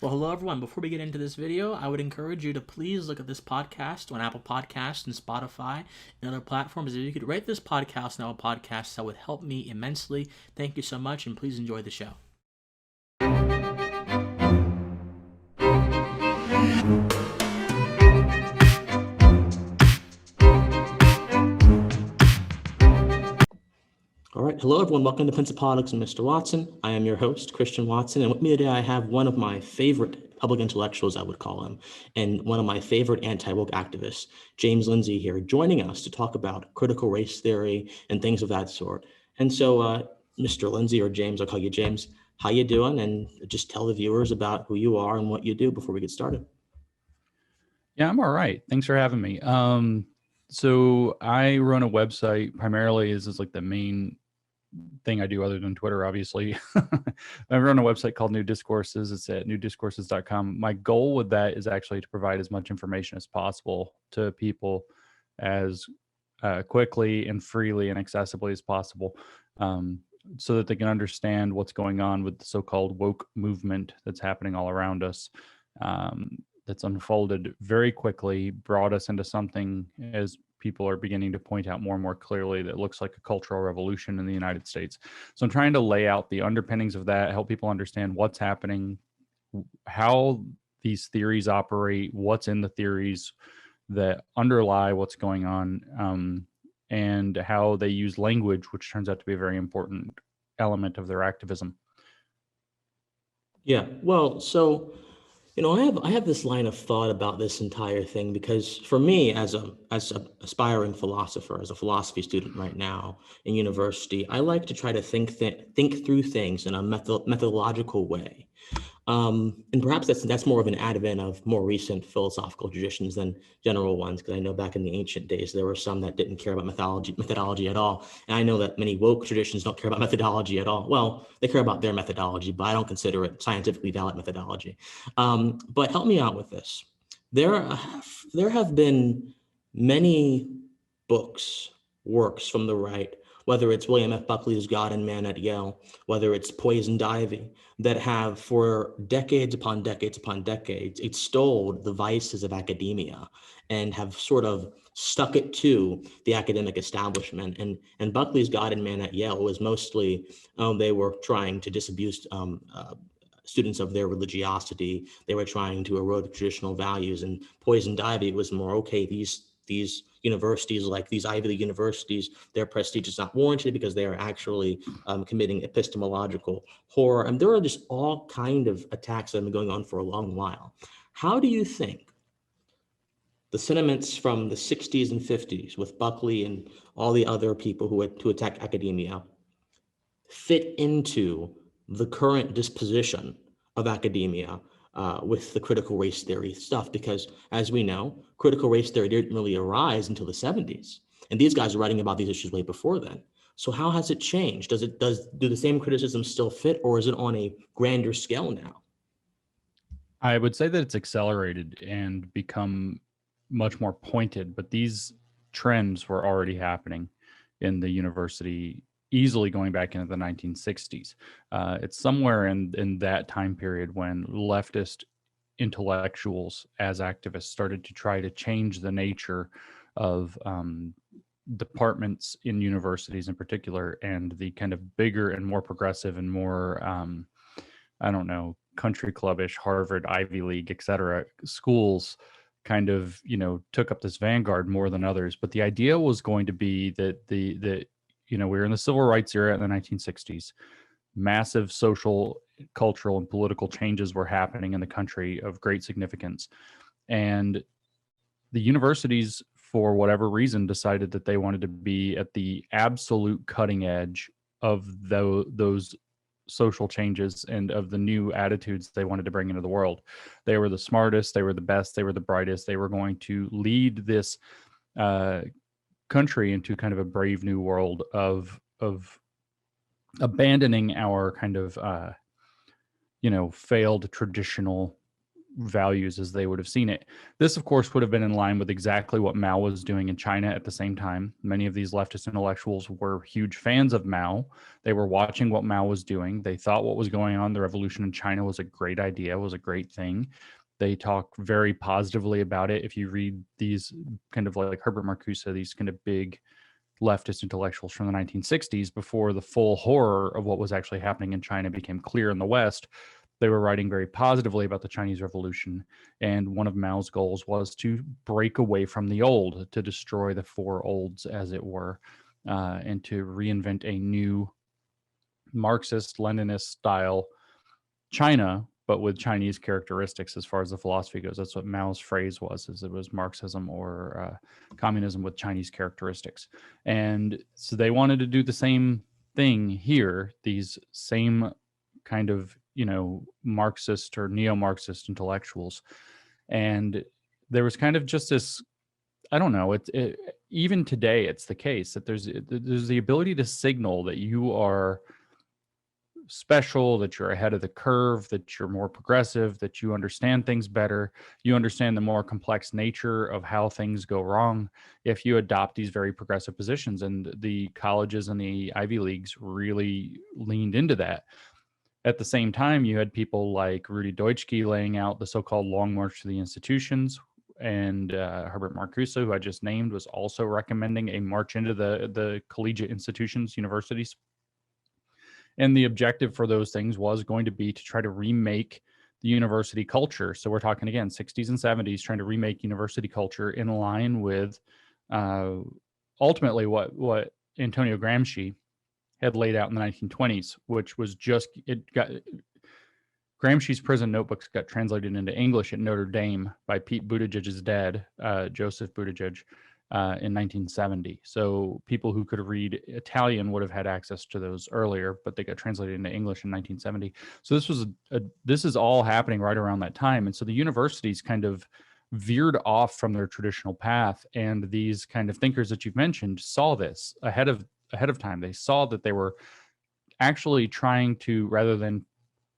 Well, hello everyone. Before we get into this video, I would encourage you to please look at this podcast on Apple Podcasts and Spotify and other platforms. If you could rate this podcast on Apple Podcasts, that would help me immensely. Thank you so much, and please enjoy the show. All right. Hello, everyone. Welcome to Pensive Politics and Mr. Watson. I am your host, Christian Watson, and with me today I have one of my favorite public intellectuals, I would call him, and one of my favorite anti-woke activists, James Lindsay, here, joining us to talk about critical race theory and things of that sort. And so, Mr. Lindsay, or James, I'll call you James, how you doing? And just tell the viewers about who you are and what you do before we get started. Yeah, I'm all right. Thanks for having me. So I run a website primarily is like the main thing I do other than Twitter, obviously. I run a website called New Discourses. It's at newdiscourses.com. My goal with that is actually to provide as much information as possible to people as quickly and freely and accessibly as possible, so that they can understand what's going on with the so-called woke movement that's happening all around us. That's unfolded very quickly, brought us into something, as people are beginning to point out more and more clearly, that looks like a cultural revolution in the United States. So I'm trying to lay out the underpinnings of that, help people understand what's happening, how these theories operate, what's in the theories that underlie what's going on, and how they use language, which turns out to be a very important element of their activism. Yeah, well, so I have this line of thought about this entire thing because for me, as a aspiring philosopher, as a philosophy student right now in university, I like to try to think through things in a methodological way. And perhaps that's more of an advent of more recent philosophical traditions than general ones, because I know back in the ancient days there were some that didn't care about methodology at all. And I know that many woke traditions don't care about methodology at all. Well, they care about their methodology, but I don't consider it scientifically valid methodology. But help me out with this. There have been many books, works from the right, whether it's William F. Buckley's God and Man at Yale, whether it's Poison Ivy, that have for decades upon decades upon decades extolled the vices of academia and have sort of stuck it to the academic establishment. And Buckley's God and Man at Yale was mostly, they were trying to disabuse students of their religiosity. They were trying to erode traditional values. And Poison Ivy was more, okay, these universities, like these Ivy League universities, their prestige is not warranted because they are actually committing epistemological horror. And there are just all kind of attacks that have been going on for a long while. How do you think the sentiments from the 60s and 50s with Buckley and all the other people who attack academia fit into the current disposition of academia with the critical race theory stuff? Because as we know, critical race theory didn't really arise until the 70s. And these guys are writing about these issues way before then. So how has it changed? Do the same criticisms still fit, or is it on a grander scale now? I would say that it's accelerated and become much more pointed, but these trends were already happening in the university, easily going back into the 1960s. It's somewhere in that time period when leftist intellectuals as activists started to try to change the nature of departments in universities in particular, and the kind of bigger and more progressive and more, I don't know, country clubbish, Harvard, Ivy League, et cetera, schools kind of, took up this vanguard more than others. But the idea was going to be that we were in the civil rights era in the 1960s. Massive social, cultural, and political changes were happening in the country of great significance. And the universities, for whatever reason, decided that they wanted to be at the absolute cutting edge of those social changes and of the new attitudes they wanted to bring into the world. They were the smartest, they were the best, they were the brightest. They were going to lead this country into kind of a brave new world of abandoning our kind of failed traditional values as they would have seen it. This, of course, would have been in line with exactly what Mao was doing in China at the same time. Many of these leftist intellectuals were huge fans of Mao. They were watching what Mao was doing. They thought what was going on, the revolution in China, was a great idea, was a great thing. They talk very positively about it. If you read these kind of like Herbert Marcuse, these kind of big leftist intellectuals from the 1960s, before the full horror of what was actually happening in China became clear in the West, they were writing very positively about the Chinese Revolution. And one of Mao's goals was to break away from the old, to destroy the four olds, as it were, and to reinvent a new Marxist, Leninist style China, but with Chinese characteristics as far as the philosophy goes. That's what Mao's phrase was, is it was Marxism or communism with Chinese characteristics. And so they wanted to do the same thing here, these same kind of, Marxist or neo-Marxist intellectuals. And there was kind of just this, I don't know, even today it's the case that there's the ability to signal that you are special, that you're ahead of the curve, that you're more progressive, that you understand things better, you understand the more complex nature of how things go wrong if you adopt these very progressive positions. And the colleges and the Ivy Leagues really leaned into that. At the same time, you had people like Rudy Deutschke laying out the so-called Long March to the Institutions, and Herbert Marcuse, who I just named, was also recommending a march into the collegiate institutions, universities. And the objective for those things was going to be to try to remake the university culture. So we're talking, again, 60s and 70s, trying to remake university culture in line with ultimately what Antonio Gramsci had laid out in the 1920s, which was Gramsci's prison notebooks got translated into English at Notre Dame by Pete Buttigieg's dad, Joseph Buttigieg, in 1970. So people who could read Italian would have had access to those earlier, but they got translated into English in 1970. So this is all happening right around that time. And so the universities kind of veered off from their traditional path, and these kind of thinkers that you've mentioned saw this ahead of time. They saw that they were actually trying to, rather than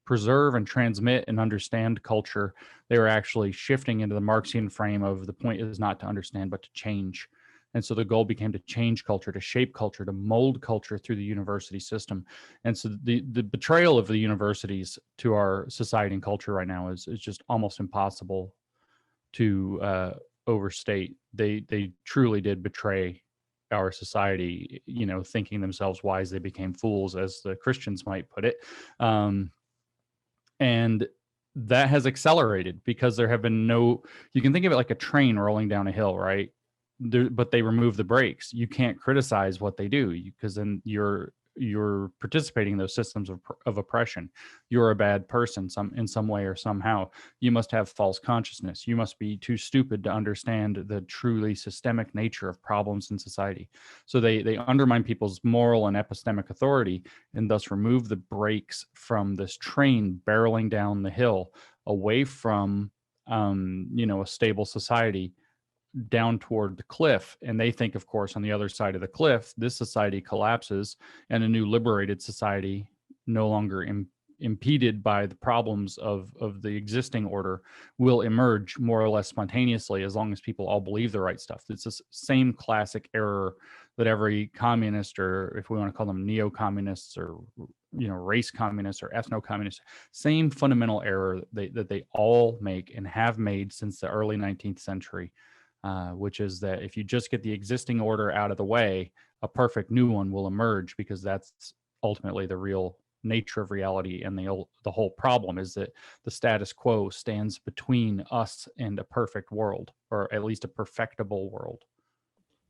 preserve and transmit and understand culture, they were actually shifting into the Marxian frame of the point is not to understand, but to change. And so the goal became to change culture, to shape culture, to mold culture through the university system. And so the betrayal of the universities to our society and culture right now is just almost impossible to overstate. They truly did betray our society, thinking themselves wise, they became fools, as the Christians might put it. And that has accelerated because there have been you can think of it like a train rolling down a hill, right? But they remove the brakes. You can't criticize what they do because then you're participating in those systems of oppression. You're a bad person in some way or somehow. You must have false consciousness. You must be too stupid to understand the truly systemic nature of problems in society. So they undermine people's moral and epistemic authority and thus remove the brakes from this train barreling down the hill away from a stable society down toward the cliff. And they think, of course, on the other side of the cliff, this society collapses and a new liberated society, no longer impeded by the problems of the existing order, will emerge more or less spontaneously as long as people all believe the right stuff. It's the same classic error that every communist, or if we want to call them neo-communists or race communists or ethno-communists, same fundamental error that they all make and have made since the early 19th century. Which is that if you just get the existing order out of the way, a perfect new one will emerge, because that's ultimately the real nature of reality. And the whole problem is that the status quo stands between us and a perfect world, or at least a perfectible world.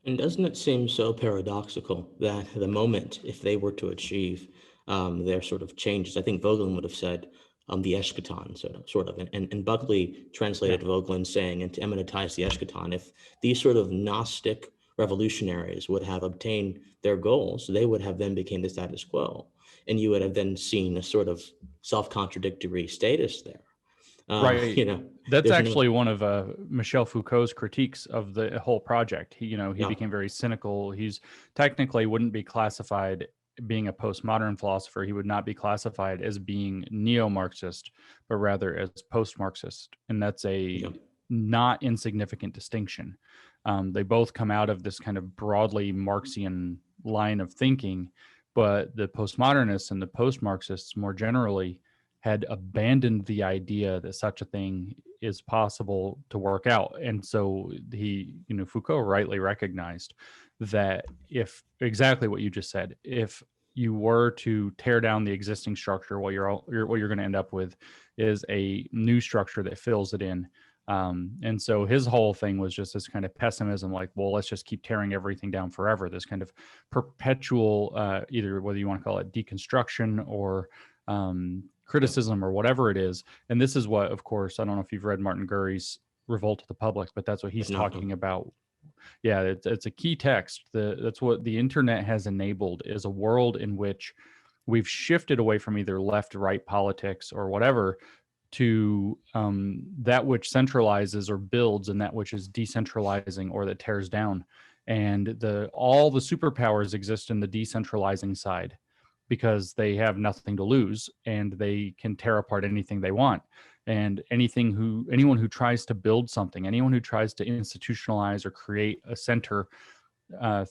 And doesn't it seem so paradoxical that the moment, if they were to achieve their sort of changes, I think Vogelin would have said, the eschaton, sort of, and Buckley translated Vogelin saying, and to eminentize the eschaton, if these sort of Gnostic revolutionaries would have obtained their goals, they would have then become the status quo, and you would have then seen a sort of self-contradictory status there. Right. That's actually one of Michel Foucault's critiques of the whole project. He became very cynical. He's technically wouldn't be classified being a postmodern philosopher, he would not be classified as being neo-Marxist, but rather as post-Marxist. And that's a Yeah. not insignificant distinction. They both come out of this kind of broadly Marxian line of thinking, but the postmodernists and the post-Marxists more generally had abandoned the idea that such a thing is possible to work out. And so Foucault rightly recognized that if exactly what you just said, if you were to tear down the existing structure, what you're going to end up with is a new structure that fills it in. And so his whole thing was just this kind of pessimism, like, well, let's just keep tearing everything down forever. This kind of perpetual, either whether you want to call it deconstruction or criticism or whatever it is. And this is what, of course, I don't know if you've read Martin Gurry's Revolt of the Public, but that's what he's talking about. Yeah, it's a key text. That's what the internet has enabled, is a world in which we've shifted away from either left-right politics or whatever to that which centralizes or builds, and that which is decentralizing or that tears down. And all the superpowers exist in the decentralizing side because they have nothing to lose and they can tear apart anything they want. And anyone who tries to build something, anyone who tries to institutionalize or create a center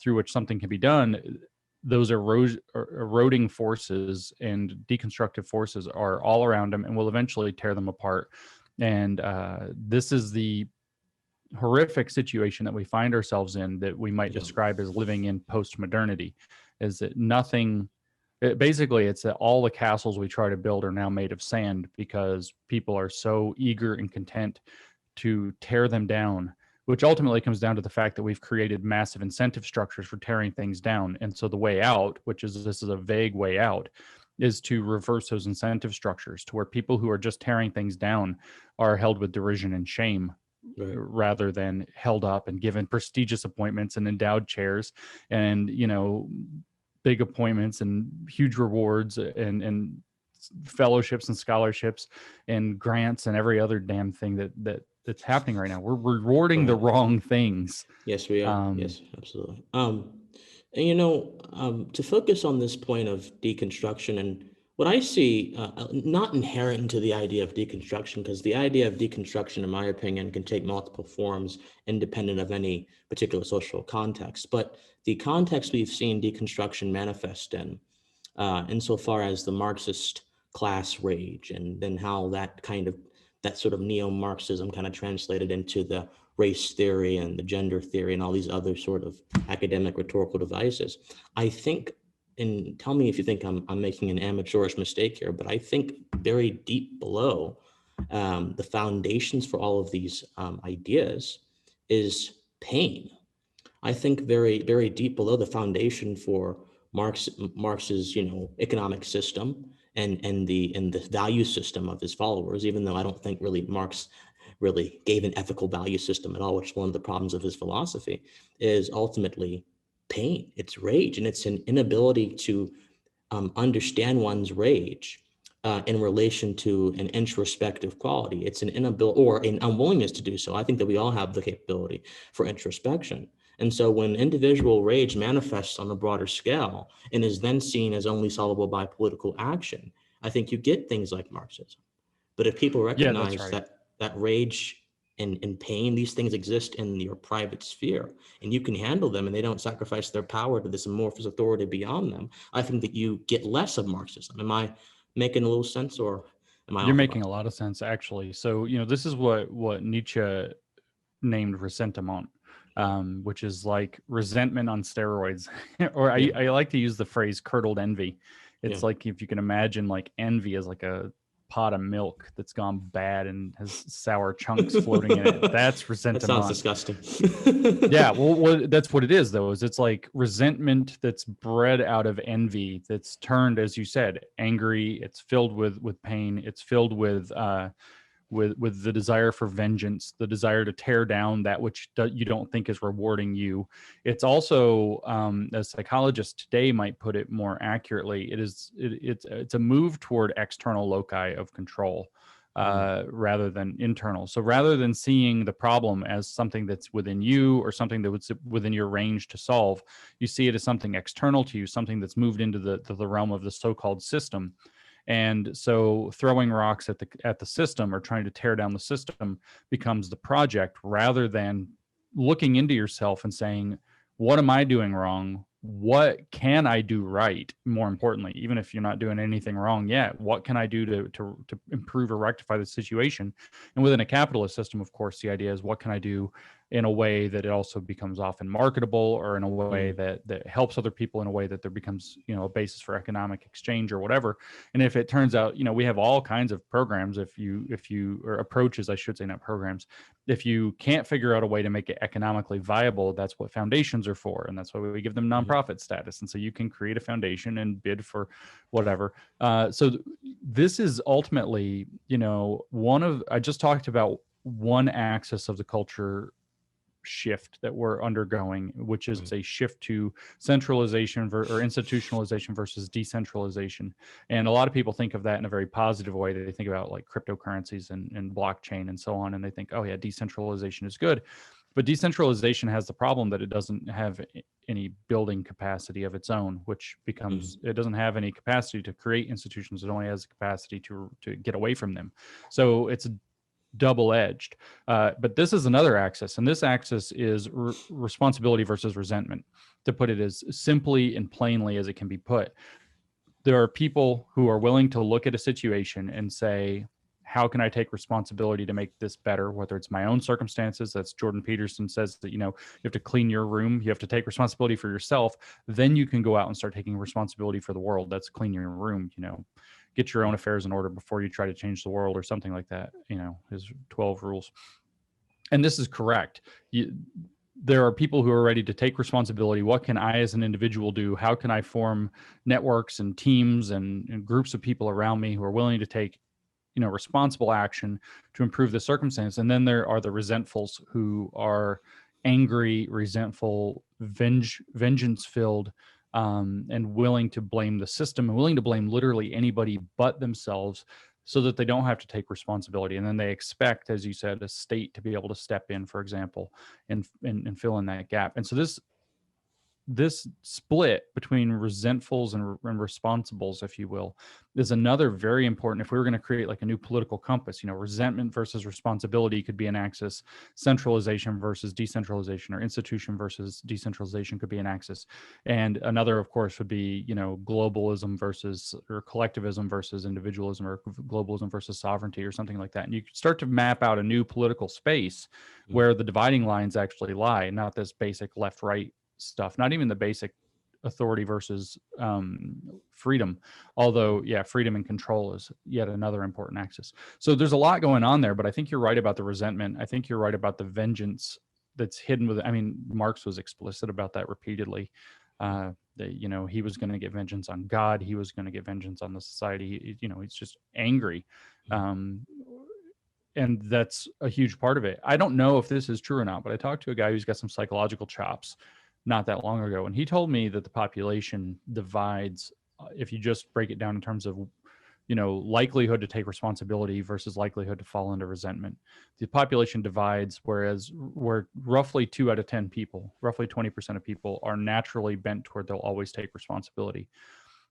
through which something can be done, those eroding forces and deconstructive forces are all around them and will eventually tear them apart. And this is the horrific situation that we find ourselves in, that we might describe as living in post-modernity, is that basically it's that all the castles we try to build are now made of sand because people are so eager and content to tear them down, which ultimately comes down to the fact that we've created massive incentive structures for tearing things down. And so the way out, this is a vague way out, is to reverse those incentive structures to where people who are just tearing things down are held with derision and shame, right, rather than held up and given prestigious appointments and endowed chairs and, big appointments and huge rewards and fellowships and scholarships and grants and every other damn thing that's happening right now. We're rewarding the wrong things. Yes, we are. Yes, absolutely. And to focus on this point of deconstruction and what I see, not inherent into the idea of deconstruction, because the idea of deconstruction, in my opinion, can take multiple forms independent of any particular social context. But the context we've seen deconstruction manifest in, insofar as the Marxist class rage, and then how that sort of neo-Marxism kind of translated into the race theory and the gender theory and all these other sort of academic rhetorical devices. I think, and tell me if you think I'm making an amateurish mistake here, but I think very deep below the foundations for all of these ideas is pain. I think very, very deep below the foundation for Marx's economic system and the value system of his followers, even though I don't think really Marx really gave an ethical value system at all, which is one of the problems of his philosophy, is ultimately pain. It's rage, and it's an inability to understand one's rage in relation to an introspective quality. It's an inability or an unwillingness to do so. I think that we all have the capability for introspection. And so when individual rage manifests on a broader scale and is then seen as only solvable by political action, I think you get things like Marxism. But if people recognize that rage and pain, these things exist in your private sphere and you can handle them and they don't sacrifice their power to this amorphous authority beyond them, I think that you get less of Marxism. Am I making a little sense, or am I? You're making a lot of sense, actually. So, this is what Nietzsche named ressentiment, which is like resentment on steroids. Or I like to use the phrase curdled envy. It's like, if you can imagine like envy as like a pot of milk that's gone bad and has sour chunks floating in it. That's resentment. That sounds disgusting. Yeah, well, that's what it is, though. Is it's like resentment that's bred out of envy, that's turned, as you said, angry. It's filled with pain. It's filled with the desire for vengeance, the desire to tear down that which you don't think is rewarding you. It's also, as psychologists today might put it more accurately, it's a move toward external loci of control. rather than internal. So rather than seeing the problem as something that's within you or something that was within your range to solve, you see it as something external to you, something that's moved into the realm of the so-called system. And so throwing rocks at the system or trying to tear down the system becomes the project, rather than looking into yourself and saying, what am I doing wrong? What can I do right? More importantly, even if you're not doing anything wrong yet, what can I do to improve or rectify the situation? And within a capitalist system, of course, the idea is, what can I do in a way that it also becomes often marketable, or in a way that helps other people, in a way that there becomes, a basis for economic exchange or whatever. And if it turns out, we have all kinds of programs, or approaches, I should say, not programs. If you can't figure out a way to make it economically viable, that's what foundations are for. And that's why we give them nonprofit status. And so you can create a foundation and bid for whatever. This is ultimately, I just talked about one axis of the culture shift that we're undergoing, which is a shift to centralization or institutionalization versus decentralization. And a lot of people think of that in a very positive way. They think about like cryptocurrencies and blockchain and so on, and they think, oh yeah, decentralization is good. But decentralization has the problem that it doesn't have any building capacity of its own, which becomes, it doesn't have any capacity to create institutions. It only has the capacity to get away from them. So it's double-edged. But this is another axis, and this axis is responsibility versus resentment, to put it as simply and plainly as it can be put. There are people who are willing to look at a situation and say, how can I take responsibility to make this better, whether it's my own circumstances? That's Jordan Peterson says that, you have to clean your room. You have to take responsibility for yourself. Then you can go out and start taking responsibility for the world. That's clean your room, get your own affairs in order before you try to change the world, or something like that, his 12 rules. And this is correct. There are people who are ready to take responsibility. What can I as an individual do? How can I form networks and teams and groups of people around me who are willing to take responsible action to improve the circumstance? And then there are the resentfuls, who are angry, resentful, vengeance-filled, and willing to blame the system, and willing to blame literally anybody but themselves, so that they don't have to take responsibility. And then they expect, as you said, a state to be able to step in, for example, and fill in that gap. And so this split between resentfuls and responsibles, if you will, is another very important. If we were going to create like a new political compass, resentment versus responsibility could be an axis, centralization versus decentralization, or institution versus decentralization could be an axis. And another, of course, would be, globalism versus, or collectivism versus individualism, or globalism versus sovereignty, or something like that. And you could start to map out a new political space where the dividing lines actually lie, not this basic left-right stuff, not even the basic authority versus freedom, although freedom and control is yet another important axis. So there's a lot going on there, but I think you're right about the resentment. I think you're right about the vengeance that's hidden with, Marx was explicit about that repeatedly, that, he was going to get vengeance on God. He was going to get vengeance on the society. He's just angry. And that's a huge part of it. I don't know if this is true or not, but I talked to a guy who's got some psychological chops not that long ago, and he told me that the population divides, if you just break it down in terms of, likelihood to take responsibility versus likelihood to fall into resentment. The population divides, where roughly 2 out of 10 people, roughly 20% of people, are naturally bent toward they'll always take responsibility.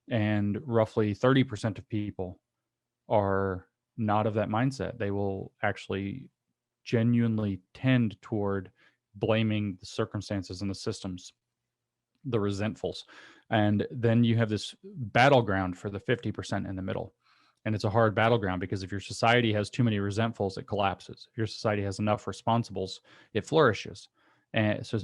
And roughly 30% of people are not of that mindset. They will actually genuinely tend toward blaming the circumstances and the systems, the resentfuls. And then you have this battleground for the 50% in the middle. And it's a hard battleground, because if your society has too many resentfuls, it collapses. If your society has enough responsibles, it flourishes. And so,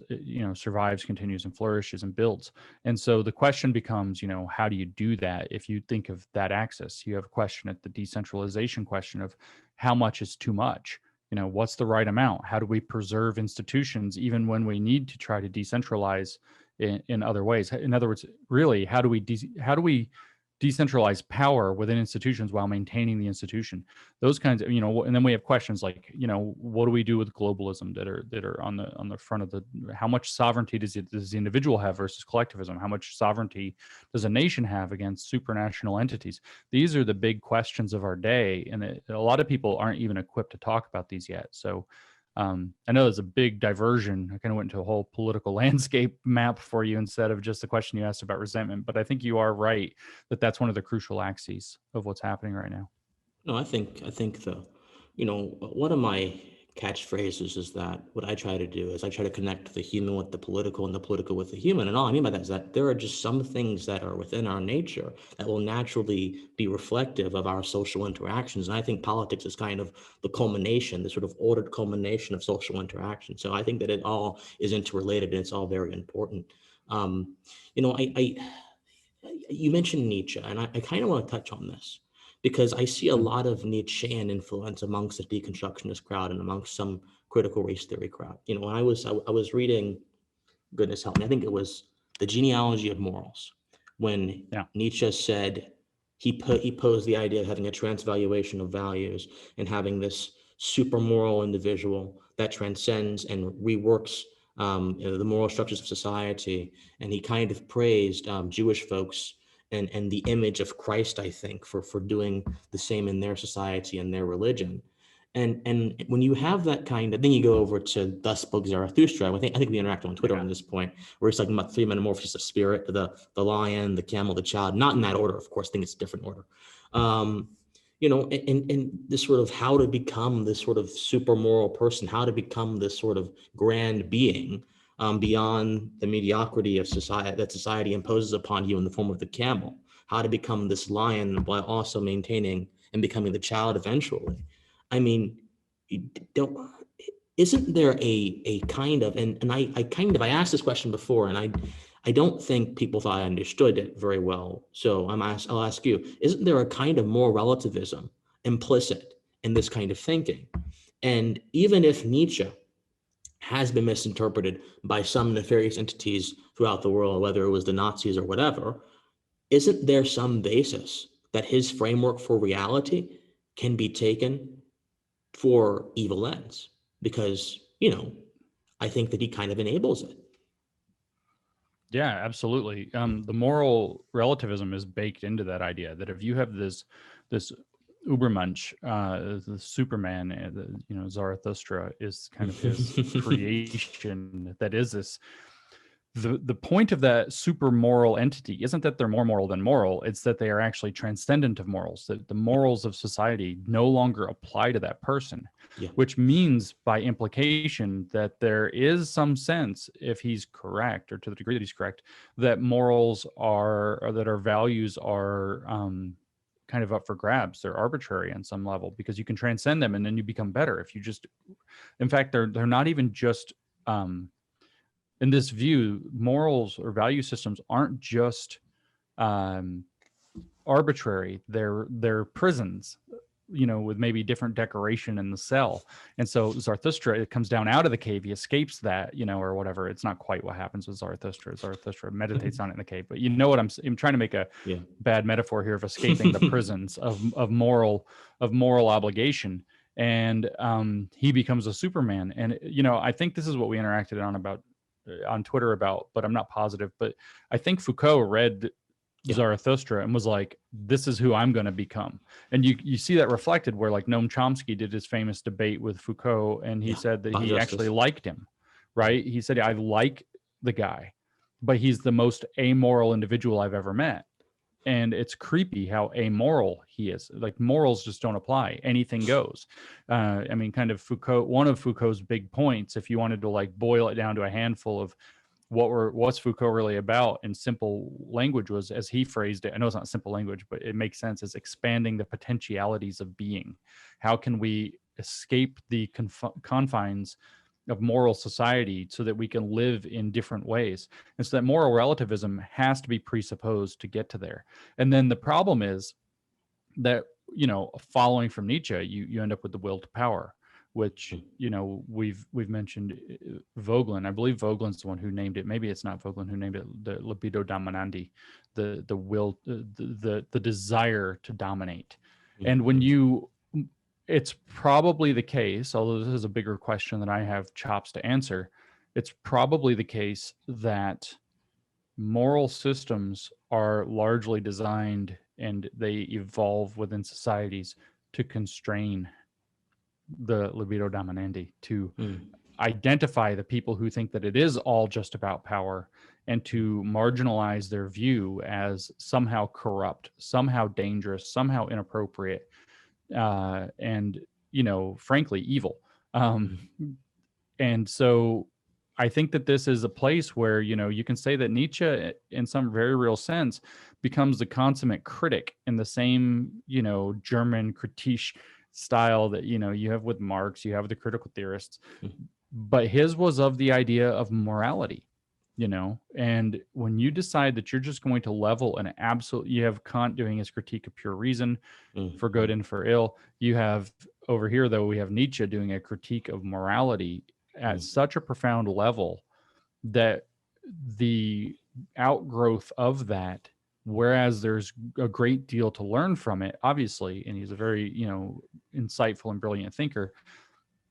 survives, continues, and flourishes and builds. And so the question becomes, how do you do that? If you think of that axis, you have a question at the decentralization question of how much is too much? What's the right amount? How do we preserve institutions even when we need to try to decentralize in other ways? In other words, really, how do we decentralized power within institutions while maintaining the institution. Those kinds of, and then we have questions like, what do we do with globalism that are on the front of the, how much sovereignty does the individual have versus collectivism? How much sovereignty does a nation have against supranational entities? These are the big questions of our day, and a lot of people aren't even equipped to talk about these yet. So I know there's a big diversion. I kind of went into a whole political landscape map for you instead of just the question you asked about resentment. But I think you are right that that's one of the crucial axes of what's happening right now. No, I think one of my catchphrases is that what I try to do is I try to connect the human with the political and the political with the human. And all I mean by that is that there are just some things that are within our nature that will naturally be reflective of our social interactions. And I think politics is kind of the culmination, the sort of ordered culmination of social interaction. So I think that it all is interrelated and it's all very important. I you mentioned Nietzsche, and I kind of want to touch on this because I see a lot of Nietzschean influence amongst the deconstructionist crowd and amongst some critical race theory crowd. When I was reading, goodness help me, I think it was The Genealogy of Morals, when Nietzsche said he posed the idea of having a transvaluation of values and having this super moral individual that transcends and reworks the moral structures of society. And he kind of praised Jewish folks and the image of Christ, I think, for doing the same in their society and their religion. And when you have that kind of, then you go over to Thus Spoke Zarathustra. I think we interacted on Twitter on this point, where it's talking about three metamorphoses of spirit: the lion, the camel, the child. Not in that order, of course. I think it's a different order. And this sort of how to become this sort of super moral person, how to become this sort of grand being beyond the mediocrity of society that society imposes upon you in the form of the camel. How to become this lion while also maintaining and becoming the child eventually. I mean, isn't there a kind of, and I asked this question before, and I don't think people thought I understood it very well. So I'll ask you, isn't there a kind of moral relativism implicit in this kind of thinking? And even if Nietzsche has been misinterpreted by some nefarious entities throughout the world, whether it was the Nazis or whatever, isn't there some basis that his framework for reality can be taken for evil ends? Because, I think that he kind of enables it. Yeah, absolutely. The moral relativism is baked into that idea that if you have this Ubermensch, the Superman, Zarathustra is kind of his creation. That is this. The point of that super moral entity isn't that they're more moral than moral. It's that they are actually transcendent of morals, that the morals of society no longer apply to that person, which means by implication that there is some sense, if he's correct, or to the degree that he's correct, that morals or that our values are kind of up for grabs. They're arbitrary on some level because you can transcend them and then you become better. If you just, in fact, they're not even just, in this view, morals or value systems aren't just arbitrary. They're prisons, with maybe different decoration in the cell. And so Zarathustra, it comes down out of the cave. He escapes that, or whatever. It's not quite what happens with Zarathustra. Zarathustra meditates on it in the cave. But you know what I'm trying to make a bad metaphor here of escaping the prisons of moral obligation. And he becomes a Superman. And I think this is what we interacted on Twitter about, but I'm not positive. But I think Foucault read Zarathustra and was like, this is who I'm going to become. And you see that reflected where like Noam Chomsky did his famous debate with Foucault, and he said that he actually liked him, right? He said, I like the guy, but he's the most amoral individual I've ever met. And it's creepy how amoral he is. Like morals just don't apply. Anything goes. Kind of Foucault, one of Foucault's big points, if you wanted to like boil it down to a handful of what's Foucault really about in simple language, was, as he phrased it, I know it's not simple language, but it makes sense, is expanding the potentialities of being. How can we escape the confines of moral society so that we can live in different ways? And so that moral relativism has to be presupposed to get to there. And then the problem is that, following from Nietzsche, you end up with the will to power, which, we've mentioned Vogelin. I believe Voglin's the one who named it. Maybe it's not Vogelin who named it, the libido dominandi, the will, the desire to dominate. And when it's probably the case, although this is a bigger question than I have chops to answer, it's probably the case that moral systems are largely designed and they evolve within societies to constrain the libido dominandi, to identify the people who think that it is all just about power and to marginalize their view as somehow corrupt, somehow dangerous, somehow inappropriate, and, frankly, evil. And so I think that this is a place where, you can say that Nietzsche, in some very real sense, becomes the consummate critic in the same, German critique style that, you have with Marx, you have the critical theorists, but his was of the idea of morality, and when you decide that you're just going to level an absolute, you have Kant doing his critique of pure reason for good and for ill. You have over here, though, we have Nietzsche doing a critique of morality at such a profound level that the outgrowth of that, whereas there's a great deal to learn from it, obviously, and he's a very, insightful and brilliant thinker,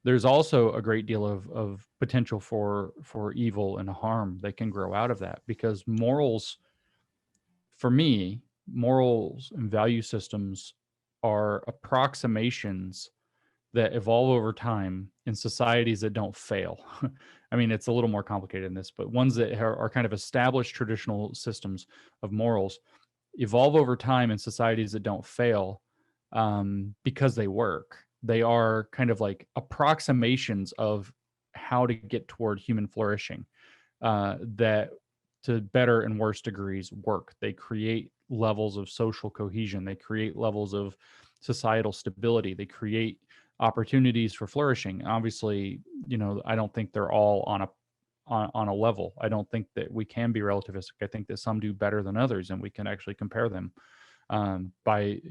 there's also a great deal of potential for evil and harm that can grow out of that, because morals, for me, morals and value systems are approximations that evolve over time in societies that don't fail. I mean, it's a little more complicated than this, but ones that are kind of established traditional systems of morals evolve over time in societies that don't fail, because they work. They are kind of like approximations of how to get toward human flourishing, that to better and worse degrees work. They create levels of social cohesion. They create levels of societal stability. They create opportunities for flourishing. Obviously, I don't think they're all on a level. I don't think that we can be relativistic. I think that some do better than others, and we can actually compare them by,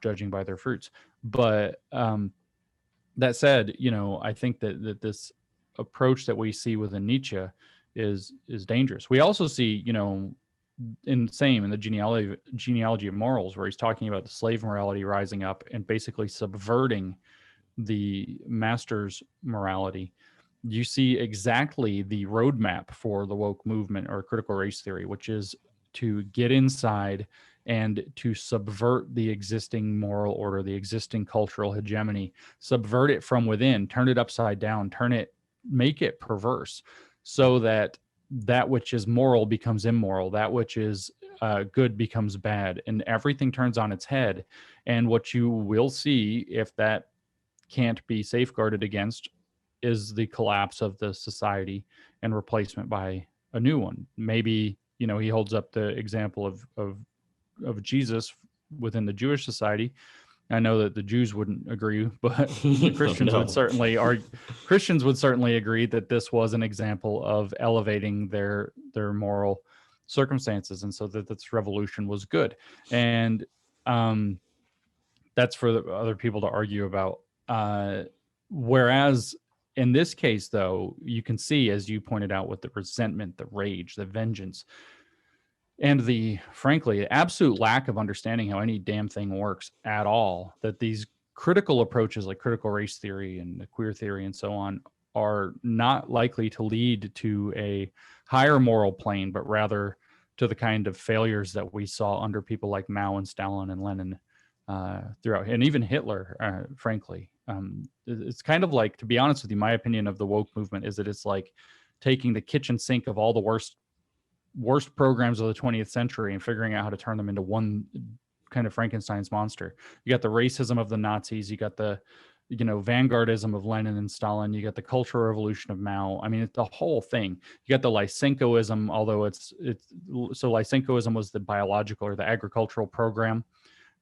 judging by their fruits. But that said, I think that this approach that we see within Nietzsche is dangerous. We also see, in the genealogy of morals, where he's talking about the slave morality rising up and basically subverting the master's morality. You see exactly the roadmap for the woke movement or critical race theory, which is to get inside and to subvert the existing moral order, the existing cultural hegemony, subvert it from within, turn it upside down, make it perverse, so that which is moral becomes immoral, that which is good becomes bad, and everything turns on its head. And what you will see, if that can't be safeguarded against, is the collapse of the society and replacement by a new one. Maybe, he holds up the example of Jesus within the Jewish society. I know that the Jews wouldn't agree, but the Christians would certainly Christians would certainly agree that this was an example of elevating their moral circumstances, and so that this revolution was good. And that's for the other people to argue about. Whereas in this case, though, you can see, as you pointed out, with the resentment, the rage, the vengeance, and the, frankly, absolute lack of understanding how any damn thing works at all, that these critical approaches like critical race theory and the queer theory and so on are not likely to lead to a higher moral plane, but rather to the kind of failures that we saw under people like Mao and Stalin and Lenin throughout, and even Hitler, frankly. It's kind of like, to be honest with you, my opinion of the woke movement is that it's like taking the kitchen sink of all the worst programs of the 20th century and figuring out how to turn them into one kind of Frankenstein's monster. You got the racism of the Nazis, you got the vanguardism of Lenin and Stalin, you got the Cultural Revolution of Mao. I mean, it's the whole thing. You got the Lysenkoism, although so Lysenkoism was the biological or the agricultural program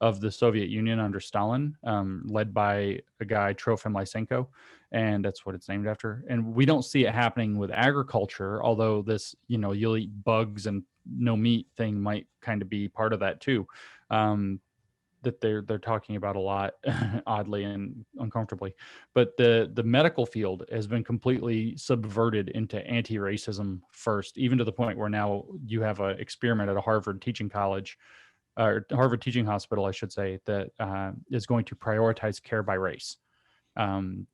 of the Soviet Union under Stalin, led by a guy, Trofim Lysenko, and that's what it's named after. And we don't see it happening with agriculture, although this, you'll eat bugs and no meat thing might kind of be part of that too. that they're talking about a lot, oddly and uncomfortably. But the medical field has been completely subverted into anti-racism first, even to the point where now you have an experiment at a Harvard teaching college, or Harvard teaching hospital, I should say, that is going to prioritize care by race.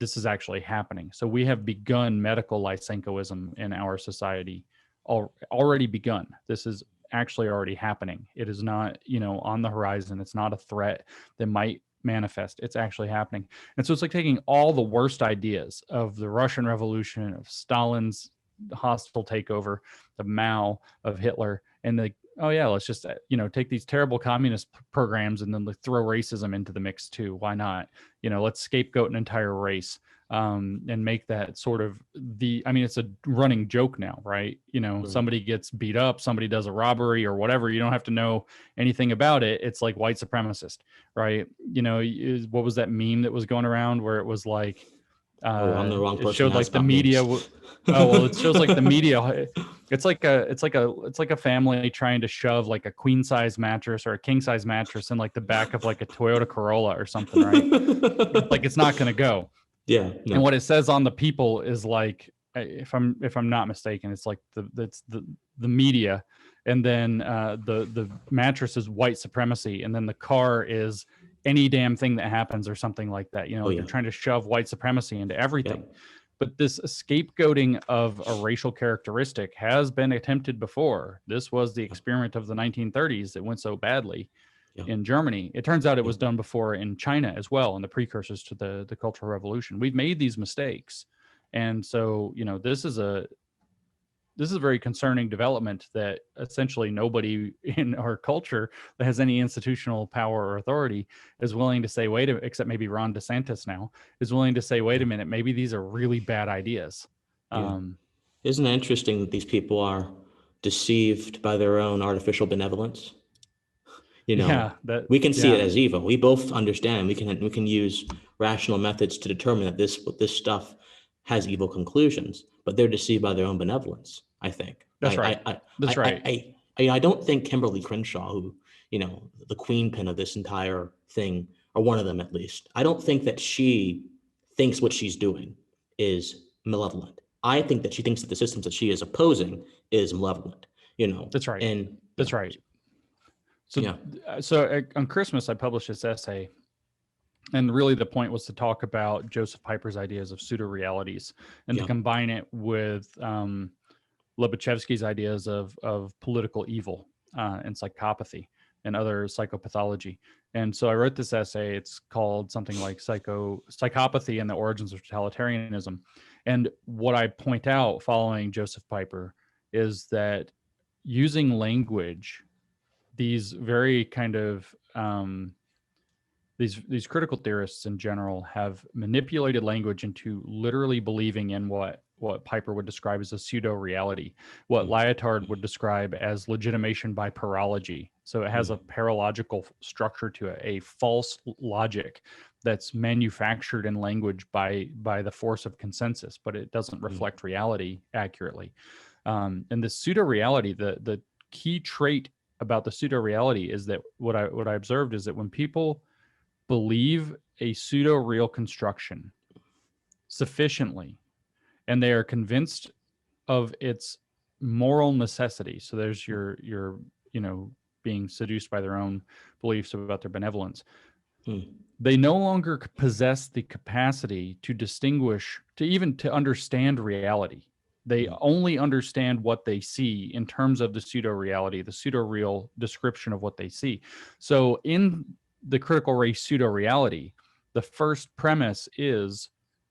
This is actually happening. So we have begun medical Lysenkoism in our society, already begun. This is actually already happening. It is not, on the horizon. It's not a threat that might manifest. It's actually happening. And so it's like taking all the worst ideas of the Russian Revolution, of Stalin's hostile takeover, of Mao, of Hitler, and oh yeah, let's just take these terrible communist programs and then throw racism into the mix too. Why not? Let's scapegoat an entire race, and make that sort of it's a running joke now, right? Somebody gets beat up, somebody does a robbery or whatever. You don't have to know anything about it. It's like white supremacist, right? What was that meme that was going around where it was like, I'm the wrong person. It showed like the media. It shows like the media. It's like a family trying to shove like a queen size mattress or a king size mattress in like the back of like a Toyota Corolla or something, right? Like it's not going to go. Yeah. No. And what it says on the people is like, if I'm not mistaken, it's like the media, and then the mattress is white supremacy, and then the car is any damn thing that happens or something like that. They're trying to shove white supremacy into everything. Yep. But this scapegoating of a racial characteristic has been attempted before. This was the experiment of the 1930s that went so badly in Germany. It turns out it was done before in China as well, in the precursors to the Cultural Revolution. We've made these mistakes. And so, this is a very concerning development that essentially nobody in our culture that has any institutional power or authority is willing to say, except maybe Ron DeSantis now, is willing to say, wait a minute, maybe these are really bad ideas. Isn't it interesting that these people are deceived by their own artificial benevolence? We can see it as evil. We both understand. We can use rational methods to determine that this stuff has evil conclusions, but they're deceived by their own benevolence, I think. That's right. I don't think Kimberly Crenshaw, who, the queen pin of this entire thing, or one of them at least, I don't think that she thinks what she's doing is malevolent. I think that she thinks that the systems that she is opposing is malevolent, That's right. And that's right. So on Christmas, I published this essay, and really the point was to talk about Joseph Piper's ideas of pseudo-realities and to combine it with Lobachevsky's ideas of political evil and psychopathy and other psychopathology. And so I wrote this essay. It's called something like Psychopathy and the Origins of Totalitarianism. And what I point out following Joseph Piper is that using language, these very kind of these critical theorists in general have manipulated language into literally believing in what Piper would describe as a pseudo-reality, what Lyotard would describe as legitimation by paralogy. So it has a paralogical structure to it, a false logic that's manufactured in language by the force of consensus, but it doesn't reflect reality accurately. And the pseudo-reality, the key trait about the pseudo-reality is that what I observed is that when people believe a pseudo-real construction sufficiently, and they are convinced of its moral necessity. So there's your being seduced by their own beliefs about their benevolence. They no longer possess the capacity to distinguish, to understand reality. They only understand what they see in terms of the pseudo-reality, the pseudo-real description of what they see. So in the critical race pseudo-reality, the first premise is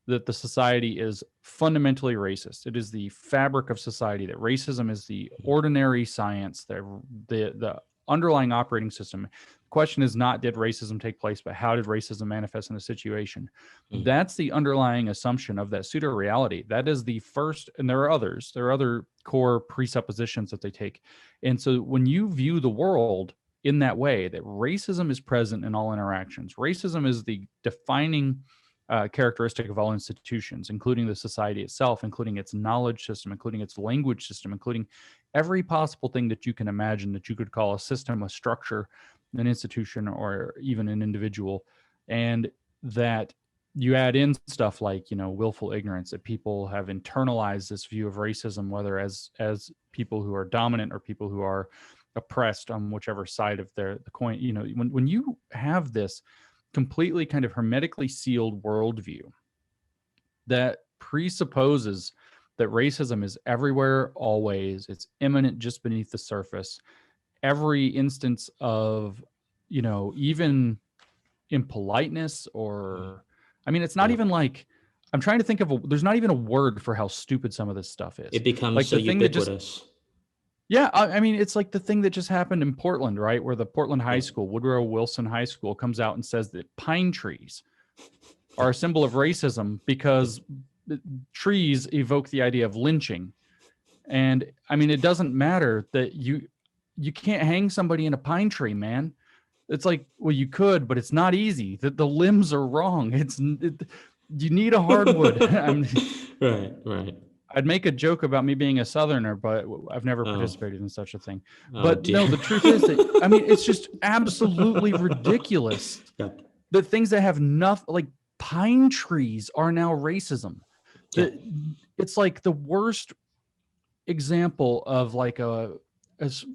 that the society is fundamentally racist. It is the fabric of society, that racism is the ordinary science, the underlying operating system. The question is not, did racism take place, but how did racism manifest in a situation? That's the underlying assumption of that pseudo-reality. That is the first, and there are others. There are other core presuppositions that they take. And so when you view the world in that way, that racism is present in all interactions, racism is the defining characteristic of all institutions, including the society itself, including its knowledge system, including its language system, including every possible thing that you can imagine that you could call a system, a structure, an institution or even an individual, and that you add in stuff like, willful ignorance, that people have internalized this view of racism, whether as people who are dominant or people who are oppressed on whichever side of the coin. When you have this completely kind of hermetically sealed worldview that presupposes that racism is everywhere, always, it's imminent just beneath the surface, every instance of, even impoliteness, or, I mean, it's not even like, I'm trying to think of there's not even a word for how stupid some of this stuff is. It becomes like so the thing ubiquitous. Yeah, I mean, it's like the thing that just happened in Portland, right? Where the Portland High School, Woodrow Wilson High School, comes out and says that pine trees are a symbol of racism because trees evoke the idea of lynching. And I mean, it doesn't matter that you can't hang somebody in a pine tree, man. It's like, well, you could, but it's not easy. The limbs are wrong. You need a hardwood. Right. I'd make a joke about me being a Southerner, but I've never participated in such a thing. But dear. no, the truth is that, I mean, it's just absolutely ridiculous that things that have nothing, like pine trees, are now racism. It's like the worst example of like a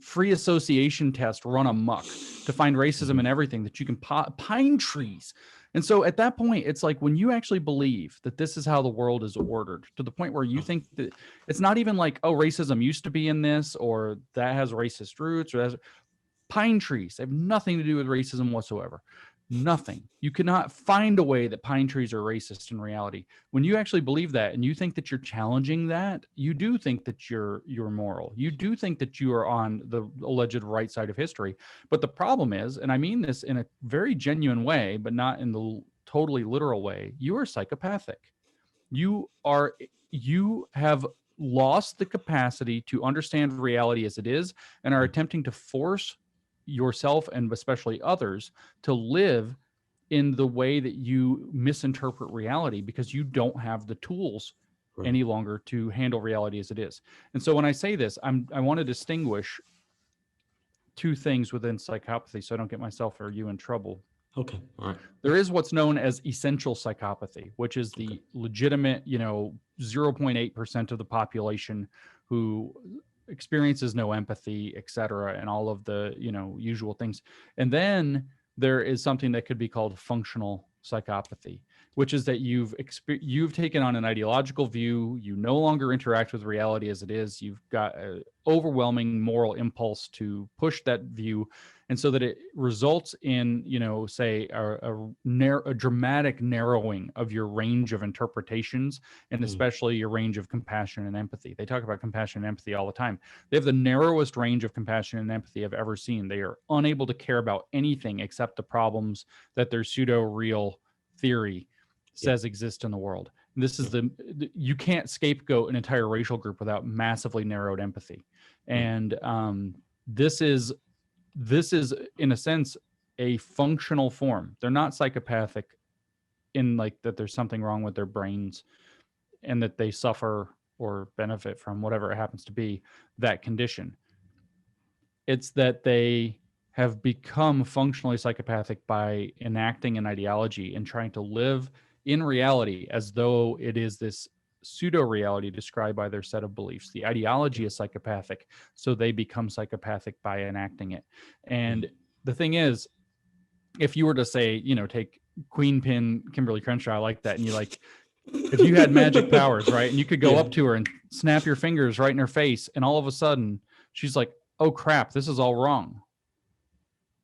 free association test run amok to find racism in everything, that you can pine trees. And so at that point, it's like, when you actually believe that this is how the world is ordered, to the point where you think that it's not even like, oh, racism used to be in this, or that has racist roots, or pine trees, they have nothing to do with racism whatsoever. Nothing. You cannot find a way that pine trees are racist in reality. When you actually believe that, and you think that you're challenging that, you do think that you're moral. You do think that you are on the alleged right side of history. But the problem is, and I mean this in a very genuine way, but not in the totally literal way, you are psychopathic. You have lost the capacity to understand reality as it is, and are attempting to force yourself, and especially others, to live in the way that you misinterpret reality, because you don't have the tools any longer to handle reality as it is. And so when I say this, I want to distinguish two things within psychopathy, so I don't get myself or you in trouble. Okay. All right. There is what's known as essential psychopathy, which is the legitimate, 0.8% of the population who experiences no empathy, et cetera, and all of the, usual things. And then there is something that could be called functional psychopathy, which is that you've taken on an ideological view. You no longer interact with reality as it is. You've got an overwhelming moral impulse to push that view. And so that it results in, say, a dramatic narrowing of your range of interpretations, and especially your range of compassion and empathy. They talk about compassion and empathy all the time. They have the narrowest range of compassion and empathy I've ever seen. They are unable to care about anything except the problems that their pseudo-real theory says exist in the world. And this is you can't scapegoat an entire racial group without massively narrowed empathy. And this is in a sense a functional form. They're not psychopathic in like that there's something wrong with their brains and that they suffer or benefit from whatever it happens to be, that condition. It's that they have become functionally psychopathic by enacting an ideology and trying to live in reality as though it is this pseudo-reality described by their set of beliefs. The ideology is psychopathic, so they become psychopathic by enacting it. And the thing is, if you were to say, take Queen Pin Kimberly Crenshaw, I like that, and you like, if you had magic powers, right, and you could go up to her and snap your fingers right in her face, and all of a sudden she's like, oh crap, this is all wrong.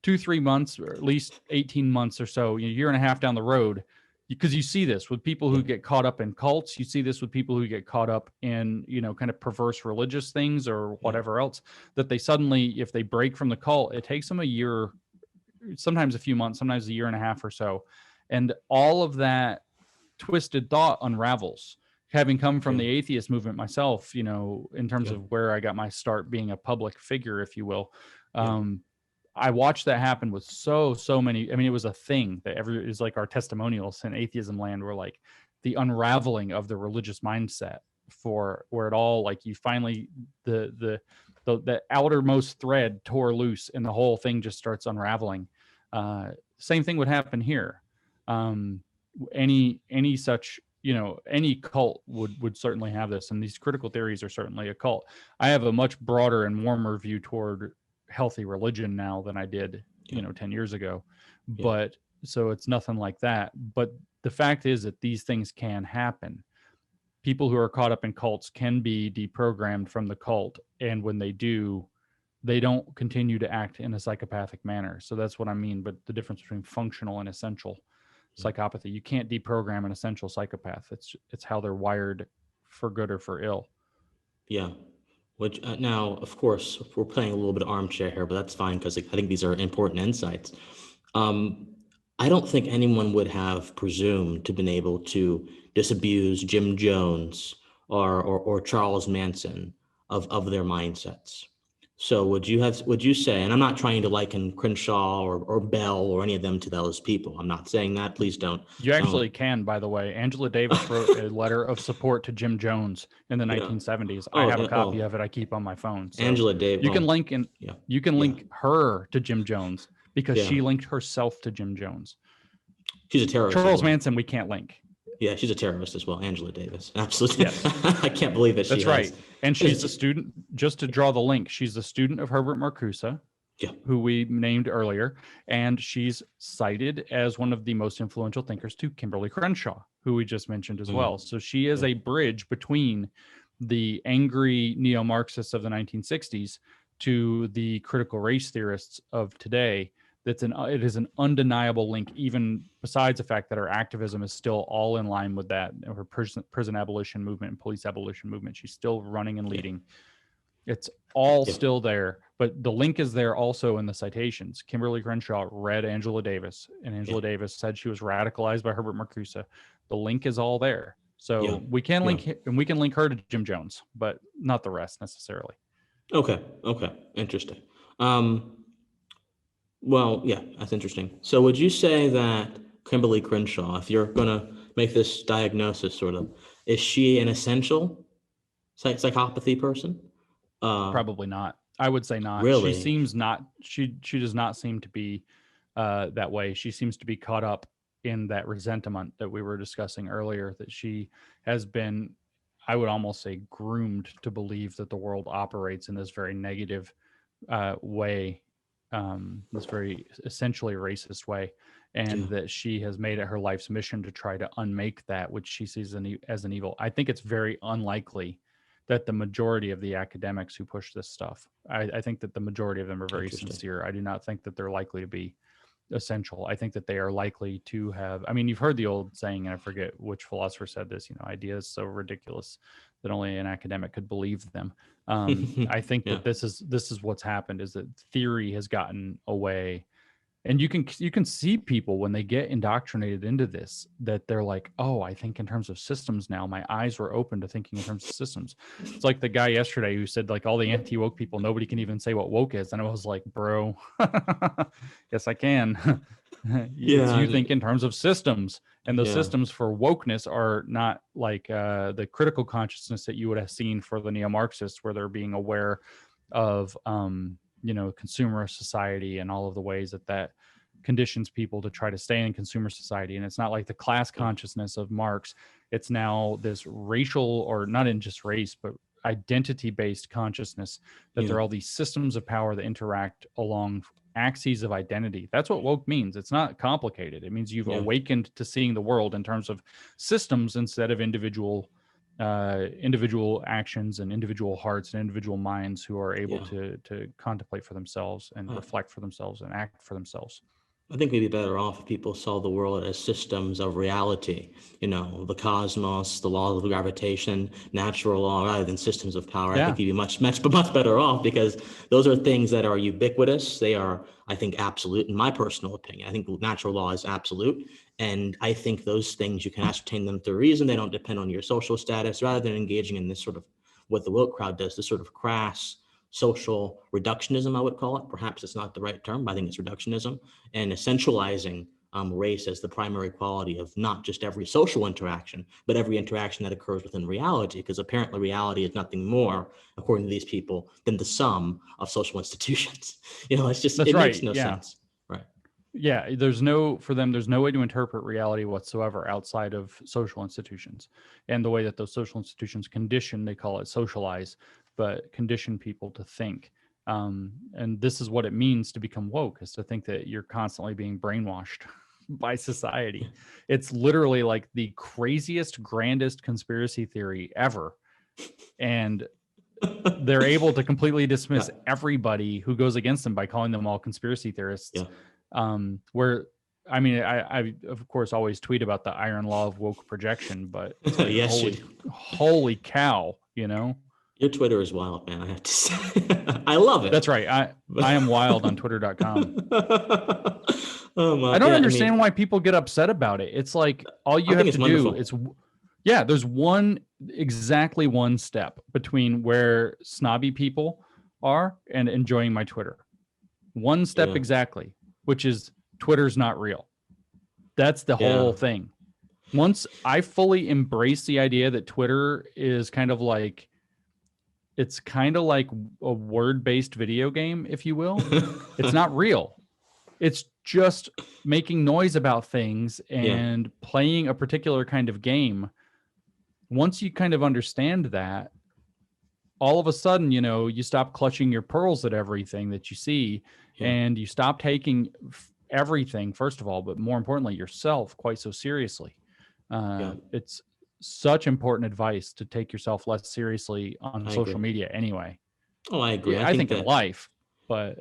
2-3 months, or at least 18 months or so, a year and a half down the road, because you see this with people who get caught up in cults. You see this with people who get caught up in, kind of perverse religious things or whatever else, that they suddenly, if they break from the cult, it takes them a year, sometimes a few months, sometimes a year and a half or so. And all of that twisted thought unravels. Having come from the atheist movement myself, in terms of where I got my start being a public figure, if you will, I watched that happen with so many. I mean, it was a thing that it was like our testimonials in atheism land were like the unraveling of the religious mindset, for where it all, like, you finally, the the outermost thread tore loose and the whole thing just starts unraveling. Same thing would happen here. Any such, any cult would certainly have this, and these critical theories are certainly a cult. I have a much broader and warmer view toward healthy religion now than I did 10 years ago, but so it's nothing like that. But the fact is that these things can happen. People who are caught up in cults can be deprogrammed from the cult, and when they do, they don't continue to act in a psychopathic manner. So that's what I mean. But the difference between functional and essential psychopathy, you can't deprogram an essential psychopath. It's how they're wired, for good or for ill. Yeah. Which now, of course, we're playing a little bit of armchair here, but that's fine because I think these are important insights. I don't think anyone would have presumed to been able to disabuse Jim Jones or Charles Manson of their mindsets. So would you say, and I'm not trying to liken Crenshaw or Bell or any of them to those people. I'm not saying that. Please don't. You actually can, by the way. Angela Davis wrote a letter of support to Jim Jones in the 1970s. I have a copy of it. I keep on my phone. So Angela Davis. You can link link her to Jim Jones because she linked herself to Jim Jones. She's a terrorist. Charles Manson, we can't link. Yeah, she's a terrorist as well. Angela Davis. Absolutely. Yes. I can't believe that That's right. And she's a student, just to draw the link, she's a student of Herbert Marcuse, who we named earlier. And she's cited as one of the most influential thinkers to Kimberly Crenshaw, who we just mentioned as well. So she is a bridge between the angry neo-Marxists of the 1960s to the critical race theorists of today. It is an undeniable link, even besides the fact that her activism is still all in line with that, her prison abolition movement and police abolition movement. She's still running and leading. It's all still there, but the link is there also in the citations. Kimberly Crenshaw read Angela Davis, and Angela Davis said she was radicalized by Herbert Marcuse. The link is all there. So we can link and we can link her to Jim Jones, but not the rest necessarily. Okay. Interesting. Well, yeah, that's interesting. So would you say that Kimberly Crenshaw, if you're going to make this diagnosis sort of, is she an essential psychopathy person? Probably not. I would say not. Really? She seems not, she does not seem to be that way. She seems to be caught up in that resentment that we were discussing earlier, that she has been, I would almost say, groomed to believe that the world operates in this very negative way. This very essentially racist way, and that she has made it her life's mission to try to unmake that which she sees as an evil. I think it's very unlikely that the majority of the academics who push this stuff, I think that the majority of them are very sincere. I do not think that they're likely to be essential. I think that they are likely to have, I mean, you've heard the old saying, and I forget which philosopher said this, ideas so ridiculous that only an academic could believe them. I think that this is what's happened, is that theory has gotten away. And you can see people when they get indoctrinated into this, that they're like, oh, I think in terms of systems now. My eyes were open to thinking in terms of systems. It's like the guy yesterday who said, like, all the anti-woke people, nobody can even say what woke is. And I was like, bro, yes, I can. You think in terms of systems, and those systems for wokeness are not like the critical consciousness that you would have seen for the neo-Marxists, where they're being aware of consumer society and all of the ways that conditions people to try to stay in consumer society. And it's not like the class consciousness of Marx. It's now this racial, or not in just race, but identity-based consciousness, that there are all these systems of power that interact along axes of identity. That's what woke means. It's not complicated. It means you've awakened to seeing the world in terms of systems instead of individual actions and individual hearts and individual minds who are able to contemplate for themselves and reflect for themselves and act for themselves. I think we'd be better off if people saw the world as systems of reality, the cosmos, the laws of gravitation, natural law, rather than systems of power. I think we'd be much better off, because those are things that are ubiquitous. They are, I think, absolute, in my personal opinion. I think natural law is absolute. And I think those things, you can ascertain them through reason. They don't depend on your social status, rather than engaging in this sort of, what the woke crowd does, this sort of crass social reductionism, I would call it. Perhaps it's not the right term, but I think it's reductionism, and essentializing race as the primary quality of not just every social interaction, but every interaction that occurs within reality, because apparently reality is nothing more, according to these people, than the sum of social institutions. It's just, That's it right. makes no Yeah. sense. Right. Yeah. For them, there's no way to interpret reality whatsoever outside of social institutions. And the way that those social institutions condition, they call it socialize, but condition people to think. And this is what it means to become woke, is to think that you're constantly being brainwashed by society. It's literally like the craziest, grandest conspiracy theory ever. And they're able to completely dismiss everybody who goes against them by calling them all conspiracy theorists. Where, I mean, I of course always tweet about the iron law of woke projection, but it's like, Yes, holy cow, Your Twitter is wild, man, I have to say. I love it. That's right. I am wild on twitter.com. I don't Yeah, understand why people get upset about it. It's like, all you have to do is, there's exactly one step between where snobby people are and enjoying my Twitter. One step exactly, which is Twitter's not real. That's the whole thing. Once I fully embrace the idea that Twitter is kind of like, it's kind of like a word-based video game, if you will. It's not real. It's just making noise about things and playing a particular kind of game. Once you kind of understand that, all of a sudden, you stop clutching your pearls at everything that you see, and you stop taking everything, first of all, but more importantly, yourself quite so seriously. It's such important advice to take yourself less seriously on social media anyway. Oh, I agree. I think in life, but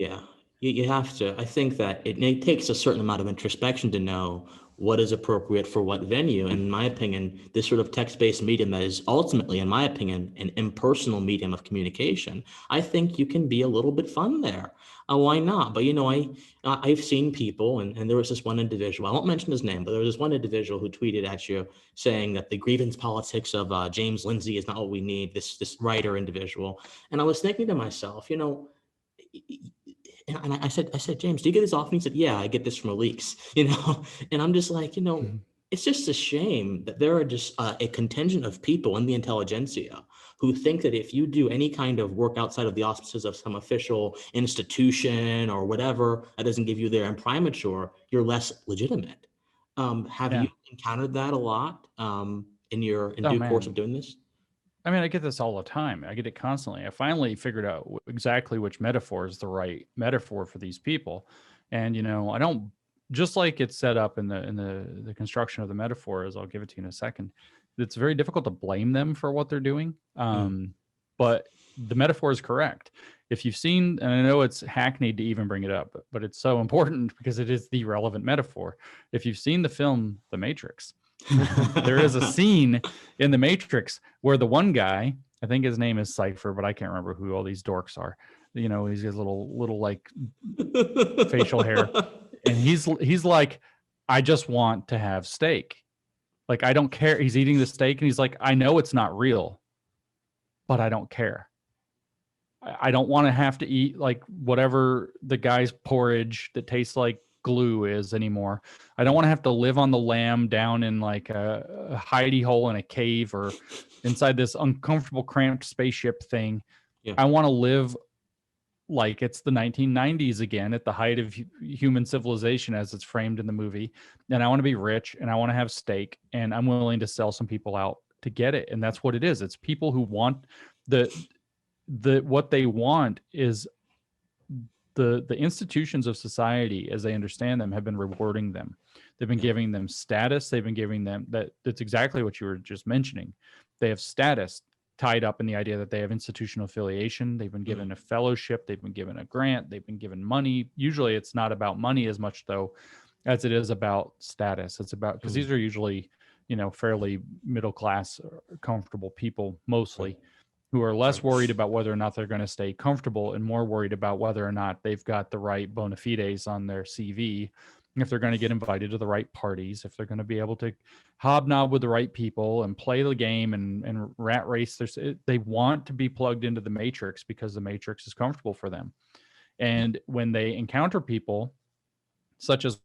you have to. I think that it takes a certain amount of introspection to know what is appropriate for what venue. And in my opinion, this sort of text-based medium that is ultimately, in my opinion, an impersonal medium of communication, I think you can be a little bit fun there. Why not? But I've seen people, and there was this one individual, I won't mention his name, but there was this one individual who tweeted at you saying that the grievance politics of James Lindsay is not what we need, this writer individual. And I was thinking to myself, and I said, James, do you get this often? He said, yeah, I get this from leaks, and I'm just like, it's just a shame that there are just a contingent of people in the intelligentsia who think that if you do any kind of work outside of the auspices of some official institution or whatever that doesn't give you their imprimatur, you're less legitimate. Have you encountered that a lot in due course of doing this? I mean, I get this all the time. I get it constantly. I finally figured out exactly which metaphor is the right metaphor for these people. And, I don't, just like it's set up in the construction of the metaphor, as I'll give it to you in a second, it's very difficult to blame them for what they're doing. But the metaphor is correct. If you've seen, and I know it's hackneyed to even bring it up, but it's so important because it is the relevant metaphor. If you've seen the film, The Matrix, there is a scene in The Matrix where the one guy, I think his name is Cypher, but I can't remember who all these dorks are. He's got little like facial hair, and he's like, I just want to have steak. Like, I don't care. He's eating the steak, and he's like, I know it's not real, but I don't care. I don't want to have to eat like whatever the guy's porridge that tastes like glue is anymore. I don't want to have to live on the lam down in like a hidey hole in a cave or inside this uncomfortable cramped spaceship thing. I want to live like it's the 1990s again, at the height of human civilization as it's framed in the movie. And I want to be rich, and I want to have steak, and I'm willing to sell some people out to get it. And that's what it is. It's people who want what they want is the institutions of society, as they understand them, have been rewarding them. They've been giving them status. They've been giving them that's exactly what you were just mentioning. They have status tied up in the idea that they have institutional affiliation. They've been given a fellowship. They've been given a grant. They've been given money. Usually it's not about money as much, though, as it is about status. It's about, because these are usually, fairly middle class, comfortable people mostly, who are less worried about whether or not they're going to stay comfortable and more worried about whether or not they've got the right bona fides on their CV, if they're going to get invited to the right parties, if they're going to be able to hobnob with the right people and play the game and rat race. They want to be plugged into the matrix because the matrix is comfortable for them. And when they encounter people such as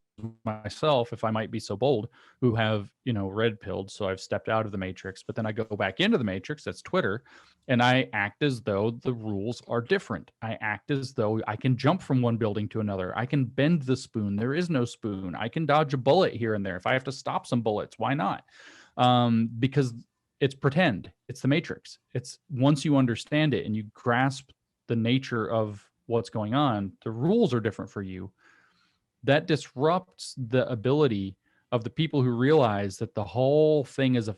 myself, if I might be so bold, who have, red pilled. So I've stepped out of the matrix, but then I go back into the matrix, that's Twitter, and I act as though the rules are different. I act as though I can jump from one building to another. I can bend the spoon. There is no spoon. I can dodge a bullet here and there. If I have to stop some bullets, why not? Because it's pretend. It's the matrix. It's once you understand it and you grasp the nature of what's going on, the rules are different for you. That disrupts the ability of the people who realize that the whole thing is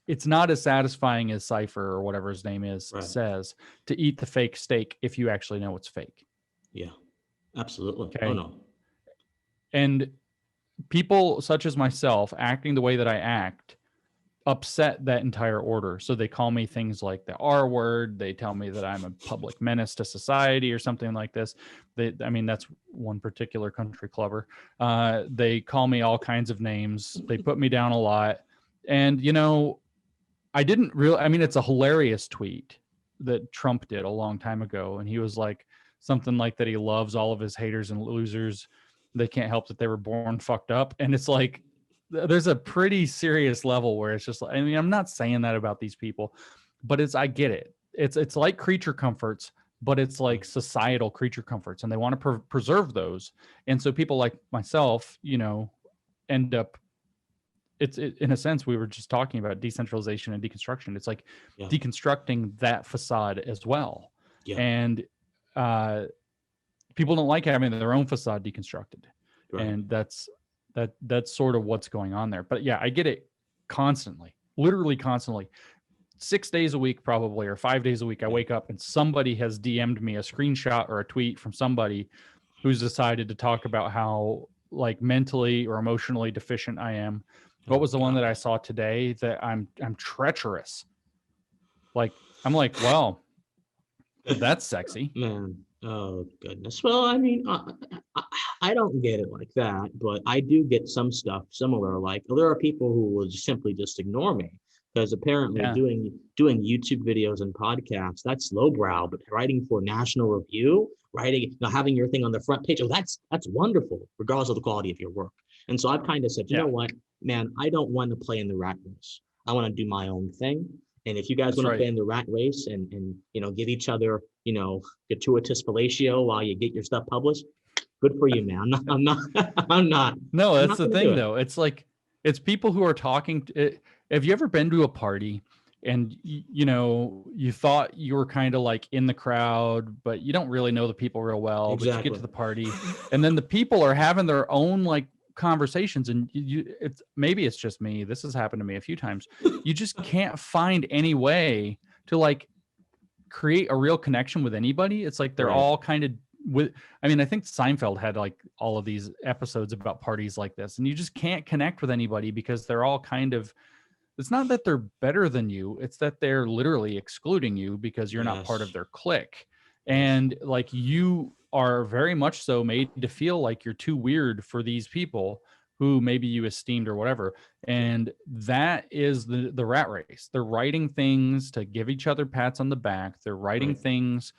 it's not as satisfying as Cypher or whatever his name is says to eat the fake steak if you actually know it's fake. Yeah, absolutely. Okay. Oh no. And people such as myself acting the way that I act upset that entire order. So they call me things like the R word. They tell me that I'm a public menace to society or something like this. That's one particular country clubber. They call me all kinds of names. They put me down a lot. And, I didn't really, it's a hilarious tweet that Trump did a long time ago. And he was like, something like that he loves all of his haters and losers. They can't help that they were born fucked up. And it's like, there's a pretty serious level where it's just like, I'm not saying that about these people, but I get it. It's like creature comforts, but it's like societal creature comforts, and they want to preserve those. And so people like myself, end up, in a sense, we were just talking about decentralization and deconstruction. It's like deconstructing that facade as well. Yeah. And people don't like having their own facade deconstructed. Right. And that's sort of what's going on there. But yeah, I get it constantly, literally constantly. 6 days a week, probably, or 5 days a week, I wake up and somebody has DM'd me a screenshot or a tweet from somebody who's decided to talk about how like mentally or emotionally deficient I am. What was the one that I saw today? That I'm treacherous. Like, I'm like, well, that's sexy. Man. Oh, goodness. Well, I don't get it like that, but I do get some stuff similar. Like, there are people who will simply just ignore me because apparently doing YouTube videos and podcasts, that's lowbrow, but writing for National Review, having your thing on the front page, that's wonderful, regardless of the quality of your work. And so I've kind of said, you know what, man, I don't want to play in the rat race. I want to do my own thing. And if you guys want to play in the rat race and give each other, gratuitous fellatio while you get your stuff published, good for you, man. I'm not. No, that's the thing, though. It's like, it's people who are talking. Have you ever been to a party and, you thought you were kind of like in the crowd, but you don't really know the people real well, but you get to the party and then the people are having their own like conversations, and maybe it's just me, this has happened to me a few times, you just can't find any way to like create a real connection with anybody. It's like they're all kind of I think Seinfeld had like all of these episodes about parties like this, and you just can't connect with anybody because they're all kind of, it's not that they're better than you, it's that they're literally excluding you because you're not part of their clique. And like, you are very much so made to feel like you're too weird for these people who maybe you esteemed or whatever. And that is the rat race. They're writing things to give each other pats on the back. They're writing things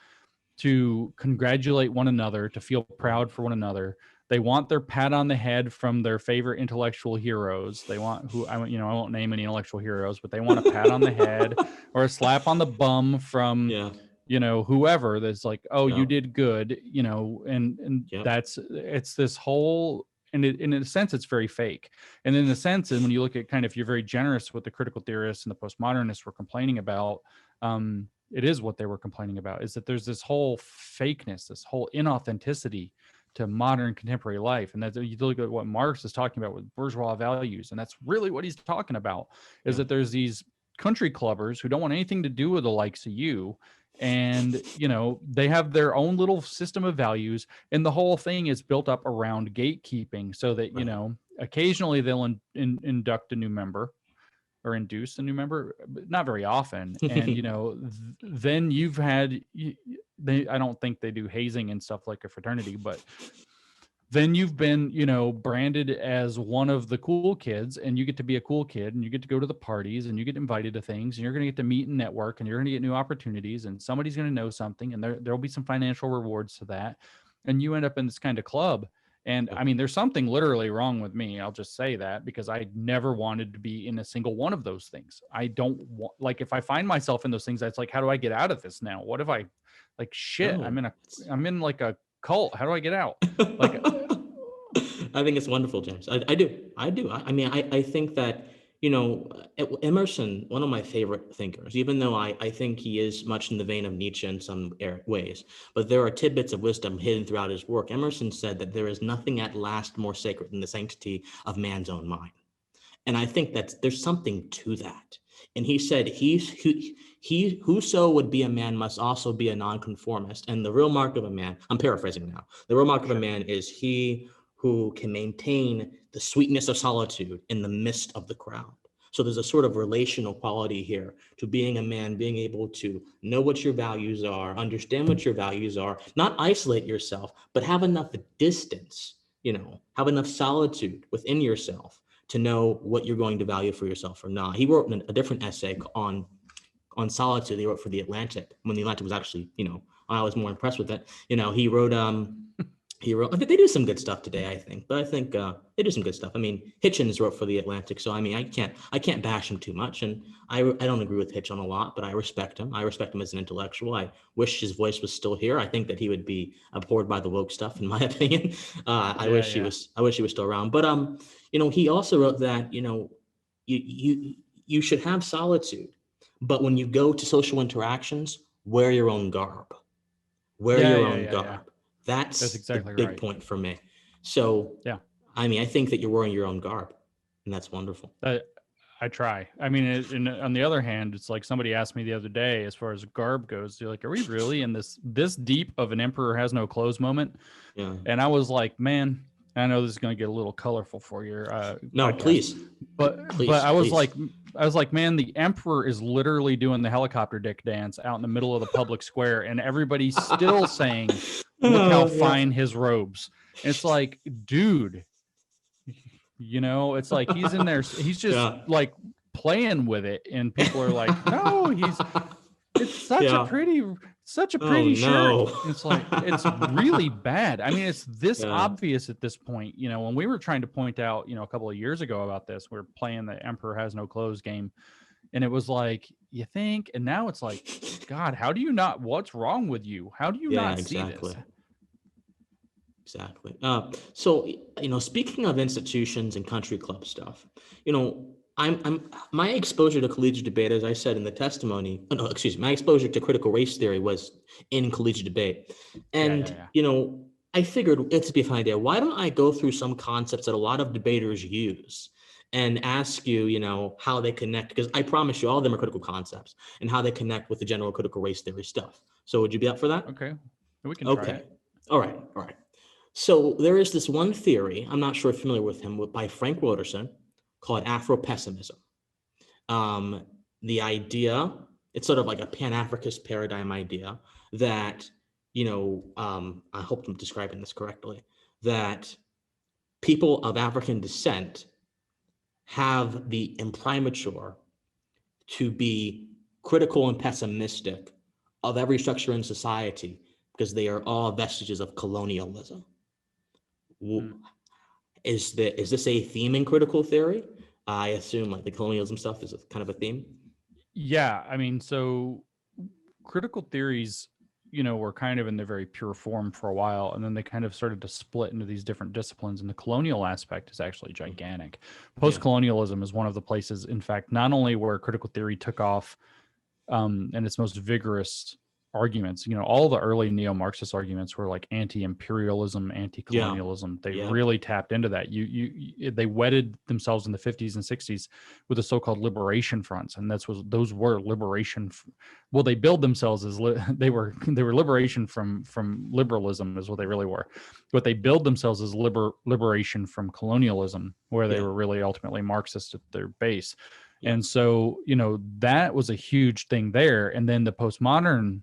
to congratulate one another, to feel proud for one another. They want their pat on the head from their favorite intellectual heroes. They want I won't name any intellectual heroes, but they want a pat on the head or a slap on the bum from whoever that's like, oh, you did good, and it's this whole, and in a sense, it's very fake. And in a sense, and when you look at kind of, if you're very generous with the critical theorists and the postmodernists were complaining about, it is what they were complaining about, is that there's this whole fakeness, this whole inauthenticity to modern contemporary life. And that you look at what Marx is talking about with bourgeois values, and that's really what he's talking about, is that there's these country clubbers who don't want anything to do with the likes of you. And, they have their own little system of values, and the whole thing is built up around gatekeeping so that, occasionally they'll induct a new member or induce a new member, but not very often. And, then you've had, I don't think they do hazing and stuff like a fraternity, but then you've been, branded as one of the cool kids, and you get to be a cool kid, and you get to go to the parties, and you get invited to things, and you're going to get to meet and network, and you're going to get new opportunities, and somebody's going to know something, and there'll be some financial rewards to that. And you end up in this kind of club, And I mean, there's something literally wrong with me. I'll just say that, because I never wanted to be in a single one of those things. I don't want, like, if I find myself in those things, it's like, how do I get out of this now? What if I, like, shit, No, I'm in like a cult. How do I get out? Like, I think it's wonderful, James. I do. I do. I mean, I think that, you know, Emerson, one of my favorite thinkers, even though I think he is much in the vein of Nietzsche in some ways, but there are tidbits of wisdom hidden throughout his work. Emerson said that there is nothing at last more sacred than the sanctity of man's own mind. And I think that there's something to that. And he said, he whoso would be a man must also be a nonconformist. And the real mark of a man, I'm paraphrasing now, the real mark of a man is he who can maintain the sweetness of solitude in the midst of the crowd. So there's a sort of relational quality here to being a man, being able to know what your values are, understand what your values are, not isolate yourself, but have enough distance, you know, have enough solitude within yourself to know what you're going to value for yourself or not. He wrote a different essay on solitude. He wrote for the Atlantic, when the Atlantic was actually, you know, I was more impressed with it. You know, he wrote, I think they do some good stuff today, I think, but I think they do some good stuff. I mean, Hitchens wrote for the Atlantic, so I mean, I can't bash him too much, and I don't agree with Hitch on a lot, but I respect him. I respect him as an intellectual. I wish his voice was still here. I think that he would be abhorred by the woke stuff, in my opinion. I wish he was still around. But you know, he also wrote that, you know, you should have solitude, but when you go to social interactions, wear your own garb. Wear your own garb. That's exactly the big right. point for me. So, Yeah. I mean, I think that you're wearing your own garb, and that's wonderful. I try. I mean, and on the other hand, it's like somebody asked me the other day, as far as garb goes, they're like, "Are we really in this deep of an emperor has no clothes moment?" Yeah. And I was like, "Man, I know this is going to get a little colorful for your No, podcast, please. but Please, I was please. like, man, the emperor is literally doing the helicopter dick dance out in the middle of the public square, and everybody's still saying, 'Look how fine his robes.'" And it's like, dude, you know, it's like he's in there, he's just like playing with it, and people are like, "No, it's such a pretty Oh, shirt." no. And it's like, it's really bad. I mean, it's this obvious at this point. You know, when we were trying to point out, you know, a couple of years ago about this, we are playing the Emperor Has No Clothes game, and it was like, you think, and now it's like, God, how do you not? What's wrong with you? How do you not see this? Exactly. So, you know, speaking of institutions and country club stuff, you know, my exposure to collegiate debate, as I said in the testimony, no, excuse me, my exposure to critical race theory was in collegiate debate. And, you know, I figured it's be a fun idea. Why don't I go through some concepts that a lot of debaters use and ask you, you know, how they connect? Because I promise you all of them are critical concepts and how they connect with the general critical race theory stuff. So would you be up for that? Okay. We can try it. All right. All right. So there is this one theory, I'm not sure if you're familiar with him, by Frank Roderson, called Afro-pessimism. The idea, it's sort of like a Pan-Africanist paradigm idea that, you know, I hope I'm describing this correctly, that people of African descent have the imprimatur to be critical and pessimistic of every structure in society because they are all vestiges of colonialism. Is this a theme in critical theory? I assume like the colonialism stuff is kind of a theme. Yeah, I mean, so critical theories, you know, were kind of in their very pure form for a while, and then they kind of started to split into these different disciplines, and the colonial aspect is actually gigantic. Post-colonialism is one of the places, in fact, not only where critical theory took off and its most vigorous arguments, you know, all the early neo-Marxist arguments were like anti-imperialism, anti-colonialism. They really tapped into that. They wedded themselves in the 50s and 60s with the so-called liberation fronts, and those were liberation. Well, they billed themselves as they were liberation from liberalism is what they really were, but they billed themselves as liberation from colonialism, where they were really ultimately Marxist at their base. And so, you know, that was a huge thing there. And then the postmodern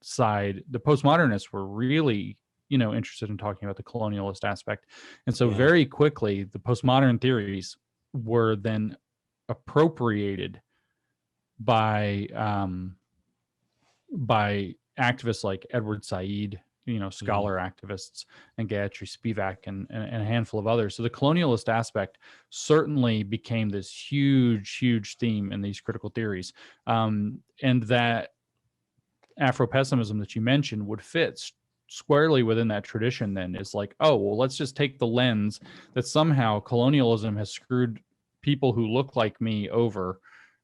side, the postmodernists were really, you know, interested in talking about the colonialist aspect. And so very quickly, the postmodern theories were then appropriated by activists like Edward Said, scholar activists and Gayatri Spivak and a handful of others. So the colonialist aspect certainly became this huge theme in these critical theories. And that Afro-pessimism that you mentioned would fit squarely within that tradition. Then is like, oh, well, let's just take the lens that somehow colonialism has screwed people who look like me over,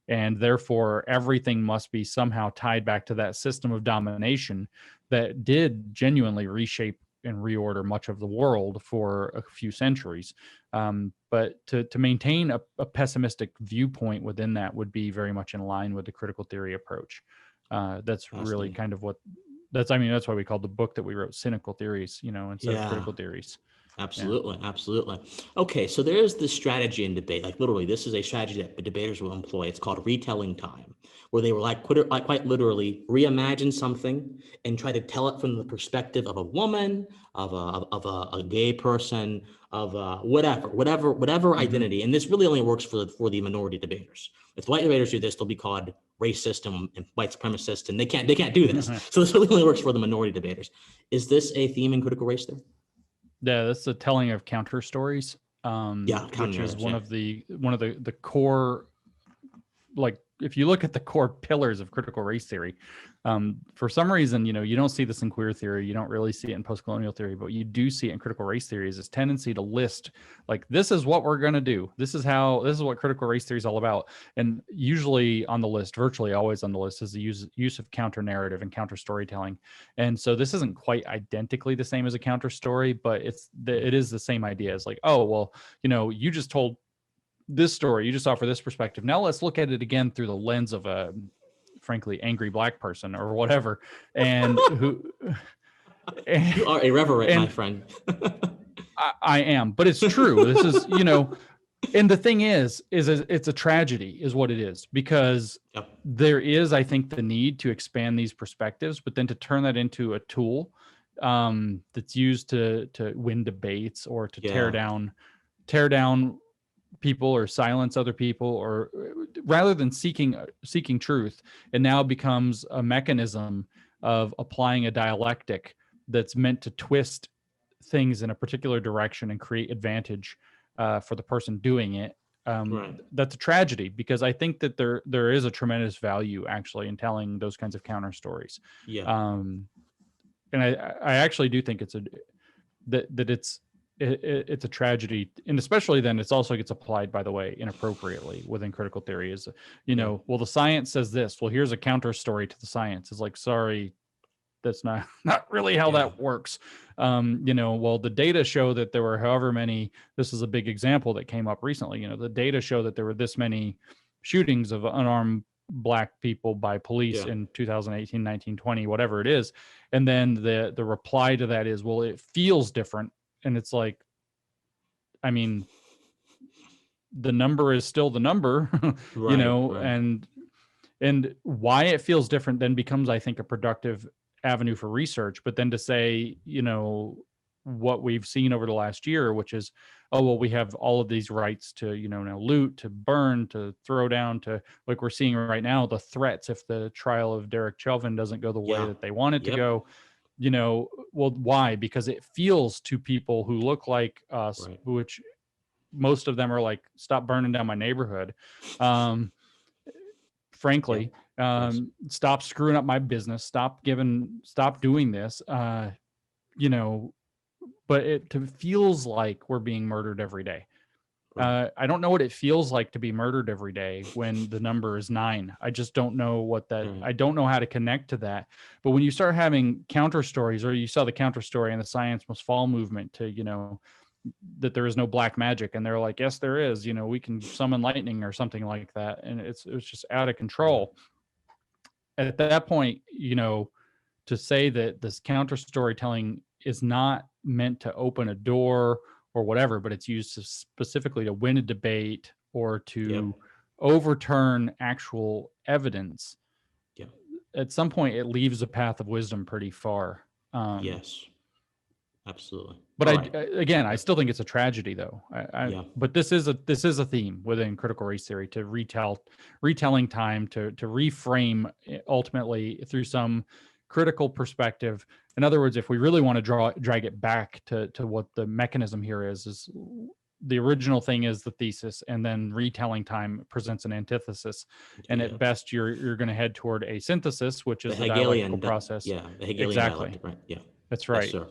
and therefore everything must be somehow tied back to that system of domination that did genuinely reshape and reorder much of the world for a few centuries. But to maintain a pessimistic viewpoint within that would be very much in line with the critical theory approach. That's really kind of that's why we called the book that we wrote Cynical Theories, instead of Critical Theories. Absolutely. Okay, so there's this strategy in debate, like literally, this is a strategy that debaters will employ. It's called retelling time, where they will quite literally reimagine something and try to tell it from the perspective of a woman, of a gay person, of whatever identity. And this really only works for the minority debaters. If white debaters do this, they'll be called racist and white supremacist, and they can't do this. So this really only works for the minority debaters. Is this a theme in critical race theory? Yeah, that's the telling of counter stories. Which is one of the core, like if you look at the core pillars of critical race theory, for some reason, you don't see this in queer theory, you don't really see it in post-colonial theory, but you do see it in critical race theory, is this tendency to list, like, this is what we're going to do. This is what critical race theory is all about. And usually on the list, virtually always on the list, is the use of counter narrative and counter storytelling. And so this isn't quite identically the same as a counter story, but it is the same idea. It's like, oh, well, you just told this story, you just offer this perspective. Now let's look at it again through the lens of a frankly angry black person or whatever, and who you are irreverent, my friend. I am, but it's true. This is, and the thing is it's a tragedy is what it is, because there is, I think, the need to expand these perspectives, but then to turn that into a tool that's used to win debates or to tear down people or silence other people, or rather than seeking truth, it now becomes a mechanism of applying a dialectic that's meant to twist things in a particular direction and create advantage for the person doing it. That's a tragedy, because I think that there is a tremendous value actually in telling those kinds of counter stories. And I actually do think it's a tragedy, and especially then it's also gets applied, by the way, inappropriately within critical theory. Is well, the science says this, well, here's a counter story to the science. It's like, sorry, that's not really how that works. Well, the data show that there were however many, this is a big example that came up recently, the data show that there were this many shootings of unarmed black people by police in 2018, 19, 20, whatever it is. And then the reply to that is, well, it feels different. And it's like, I mean, the number is still the number, and why it feels different then becomes, I think, a productive avenue for research. But then to say, what we've seen over the last year, which is, oh, well, we have all of these rights to, now loot, to burn, to throw down, to, like we're seeing right now, the threats if the trial of Derek Chauvin doesn't go the way that they want it to go. Well, why? Because it feels to people who look like us, which most of them are like, stop burning down my neighborhood. Frankly, stop screwing up my business. Stop doing this. But it feels like we're being murdered every day. I don't know what it feels like to be murdered every day when the number is 9. I just don't know what that, I don't know how to connect to that. But when you start having counter stories, or you saw the counter story in the Science Must Fall movement to, that there is no black magic, and they're like, yes, there is, we can summon lightning or something like that. And it's just out of control. At that point, to say that this counter storytelling is not meant to open a door or whatever, but it's used specifically to win a debate or to overturn actual evidence. At some point, it leaves a path of wisdom pretty far. Yes, absolutely. But I still think it's a tragedy, though. But this is a theme within critical race theory, to retelling time, to reframe ultimately through some critical perspective. In other words, if we really want to drag it back to what the mechanism here is the original thing is the thesis, and then retelling time presents an antithesis. And Yeah. at best, you're going to head toward a synthesis, which is The the dialectical Hegelian, process. the Hegelian Exactly. dialectic, right? Yeah. That's Yes, right. sir.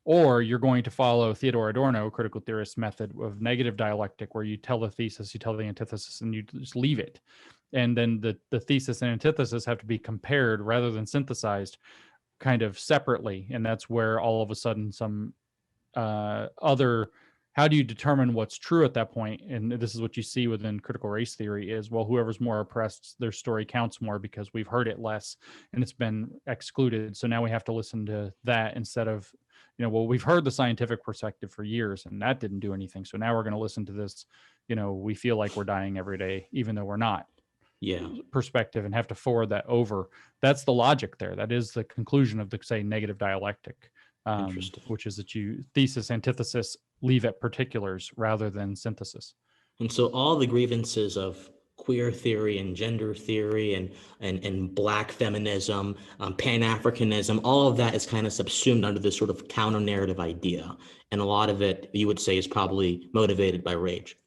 Or you're going to follow Theodore Adorno, critical theorist method of negative dialectic, where you tell the thesis, you tell the antithesis, and you just leave it. And then the thesis and antithesis have to be compared rather than synthesized kind of separately. And that's where all of a sudden some other, how do you determine what's true at that point? And this is what you see within critical race theory is, well, whoever's more oppressed, their story counts more because we've heard it less and it's been excluded. So now we have to listen to that instead of, well, we've heard the scientific perspective for years and that didn't do anything. So now we're going to listen to this, we feel like we're dying every day, even though we're not. Yeah. Perspective, and have to forward that over. That's the logic there. That is the conclusion of the, say, negative dialectic, which is that you thesis, antithesis, leave at particulars rather than synthesis. And so all the grievances of queer theory and gender theory and Black feminism, Pan-Africanism, all of that is kind of subsumed under this sort of counter-narrative idea. And a lot of it, you would say, is probably motivated by rage.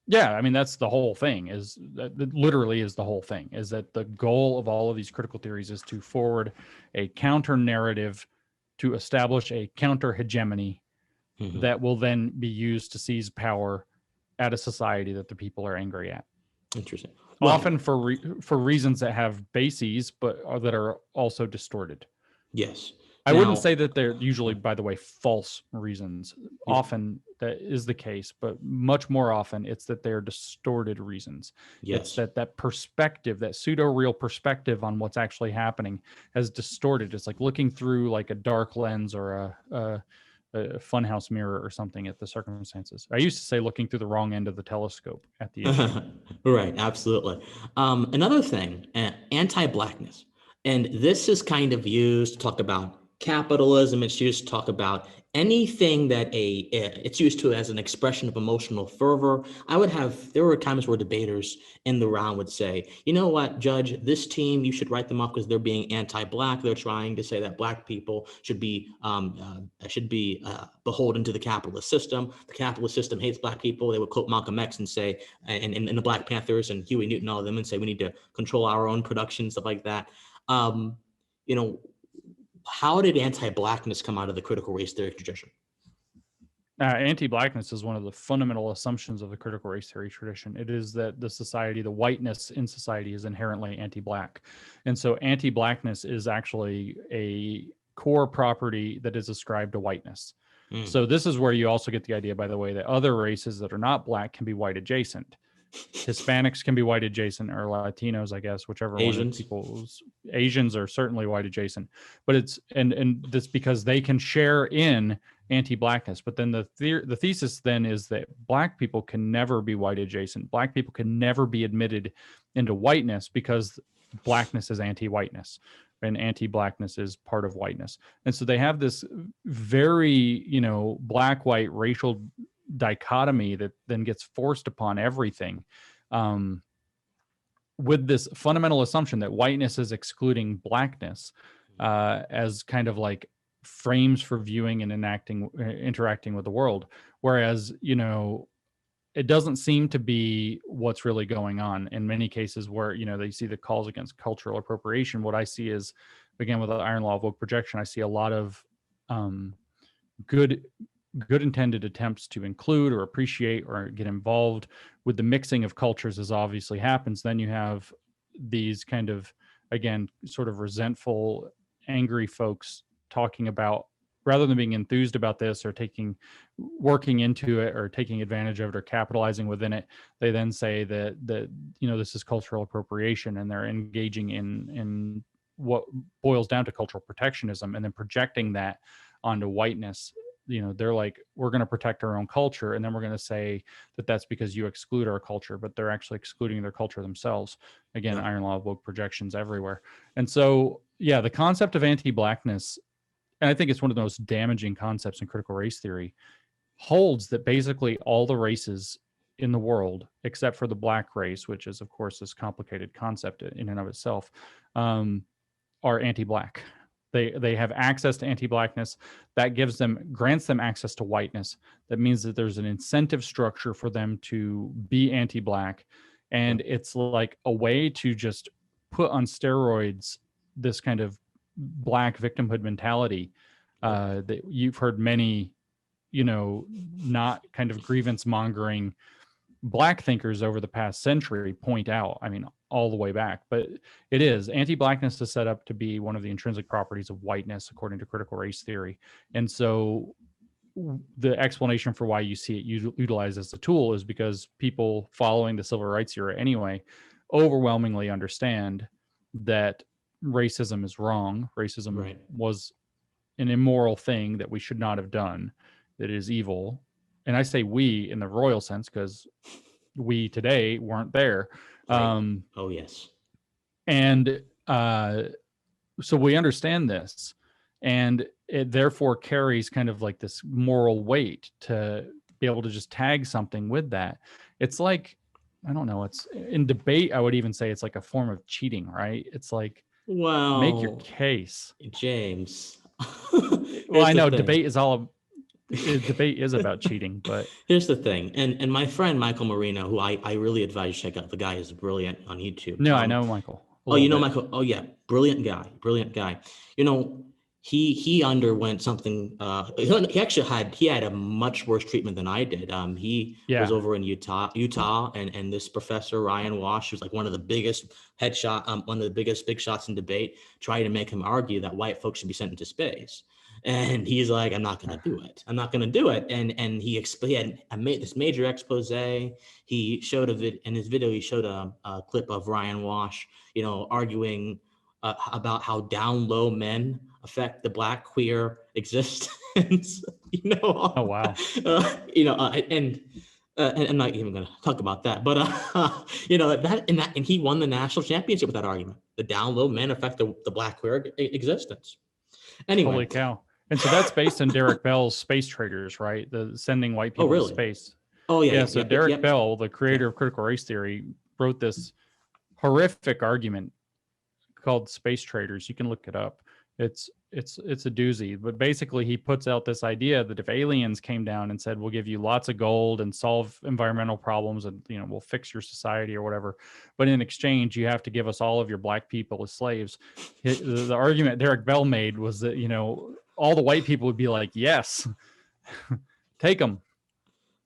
Yeah, I mean, that's the whole thing, is that literally is the whole thing, is that the goal of all of these critical theories is to forward a counter narrative to establish a counter hegemony that will then be used to seize power at a society that the people are angry at. Interesting. Often for reasons that have bases, but that are also distorted. Yes. I wouldn't say that they're usually, by the way, false reasons. Yeah. Often that is the case, but much more often it's that they're distorted reasons. Yes. It's that perspective, that pseudo-real perspective on what's actually happening has distorted. It's like looking through like a dark lens or a funhouse mirror or something at the circumstances. I used to say looking through the wrong end of the telescope at the issue. Right, absolutely. Another thing, anti-blackness. And this is kind of used to talk about capitalism. It's used to talk about anything that it's used to as an expression of emotional fervor. There were times where debaters in the round would say, you know what, Judge, this team, you should write them off because they're being anti-Black. They're trying to say that Black people should be beholden to the capitalist system. The capitalist system hates Black people. They would quote Malcolm X and say, and the Black Panthers and Huey Newton, all of them, and say we need to control our own production, stuff like that. How did anti-Blackness come out of the critical race theory tradition? Anti-Blackness is one of the fundamental assumptions of the critical race theory tradition. It is that the whiteness in society is inherently anti-Black. And so anti-Blackness is actually a core property that is ascribed to whiteness. So this is where you also get the idea, by the way, that other races that are not Black can be white adjacent. Hispanics can be white adjacent, or Latinos, I guess, whichever Asians. Asians are certainly white adjacent, but it's and that's because they can share in anti-Blackness. But then the thesis then is that Black people can never be white adjacent. Black people can never be admitted into whiteness because Blackness is anti-whiteness and anti-Blackness is part of whiteness. And so they have this very, Black-white racial dichotomy that then gets forced upon everything, with this fundamental assumption that whiteness is excluding Blackness as kind of like frames for viewing and interacting with the world. Whereas, it doesn't seem to be what's really going on in many cases where, they see the calls against cultural appropriation. What I see is, again, with the iron law of woke projection, I see a lot of good intended attempts to include or appreciate or get involved with the mixing of cultures as obviously happens. Then you have these kind of, again, sort of resentful, angry folks talking about, rather than being enthused about this or working into it or taking advantage of it or capitalizing within it, they then say that this is cultural appropriation, and they're engaging in what boils down to cultural protectionism and then projecting that onto whiteness. They're like, we're going to protect our own culture, and then we're going to say that that's because you exclude our culture, but they're actually excluding their culture themselves. Again, iron law of woke projections everywhere. And so, yeah, the concept of anti-Blackness, and I think it's one of the most damaging concepts in critical race theory, holds that basically all the races in the world, except for the Black race, which is, of course, this complicated concept in and of itself, are anti-black. They have access to anti-blackness that grants them access to whiteness. That means that there's an incentive structure for them to be anti-black, and it's like a way to just put on steroids this kind of black victimhood mentality that you've heard many, not kind of grievance mongering black thinkers over the past century point out. I mean, all the way back, but it is anti-blackness is set up to be one of the intrinsic properties of whiteness according to critical race theory. And so the explanation for why you see it utilized as a tool is because people following the civil rights era anyway overwhelmingly understand that racism is wrong. Racism was an immoral thing that we should not have done. That is evil. And I say we in the royal sense because we today weren't there. Right. Oh, yes. And so we understand this, and it therefore carries kind of like this moral weight to be able to just tag something with that. It's like, I don't know, it's in debate, I would even say it's like a form of cheating, right? It's like, well, make your case. James. Well, I know debate is about cheating, but here's the thing. And my friend Michael Marino, who I really advise you check out, the guy is brilliant on YouTube. No, I know Michael. Oh, you know Michael? Oh, yeah, brilliant guy. He underwent something. He actually had a much worse treatment than I did. He was over in Utah, and this professor Ryan Walsh, who's like one of the biggest one of the biggest big shots in debate, tried to make him argue that white folks should be sent into space. And he's like, I'm not going to do it. And he had made this major expose. He showed in his video, he showed a clip of Ryan Walsh, arguing about how down low men affect the black queer existence. Oh, wow. And I'm not even going to talk about that, but and he won the national championship with that argument. The down low men affect the black queer existence. Anyway. Holy cow. And so that's based on Derek Bell's Space Traders, right? The sending white people to space. Oh, yeah. Yeah. So Derek Bell, the creator of critical race theory, wrote this horrific argument called Space Traders. You can look it up. It's a doozy, but basically he puts out this idea that if aliens came down and said, we'll give you lots of gold and solve environmental problems and, we'll fix your society or whatever, but in exchange, you have to give us all of your black people as slaves. The argument Derek Bell made was that, all the white people would be like, yes, take them.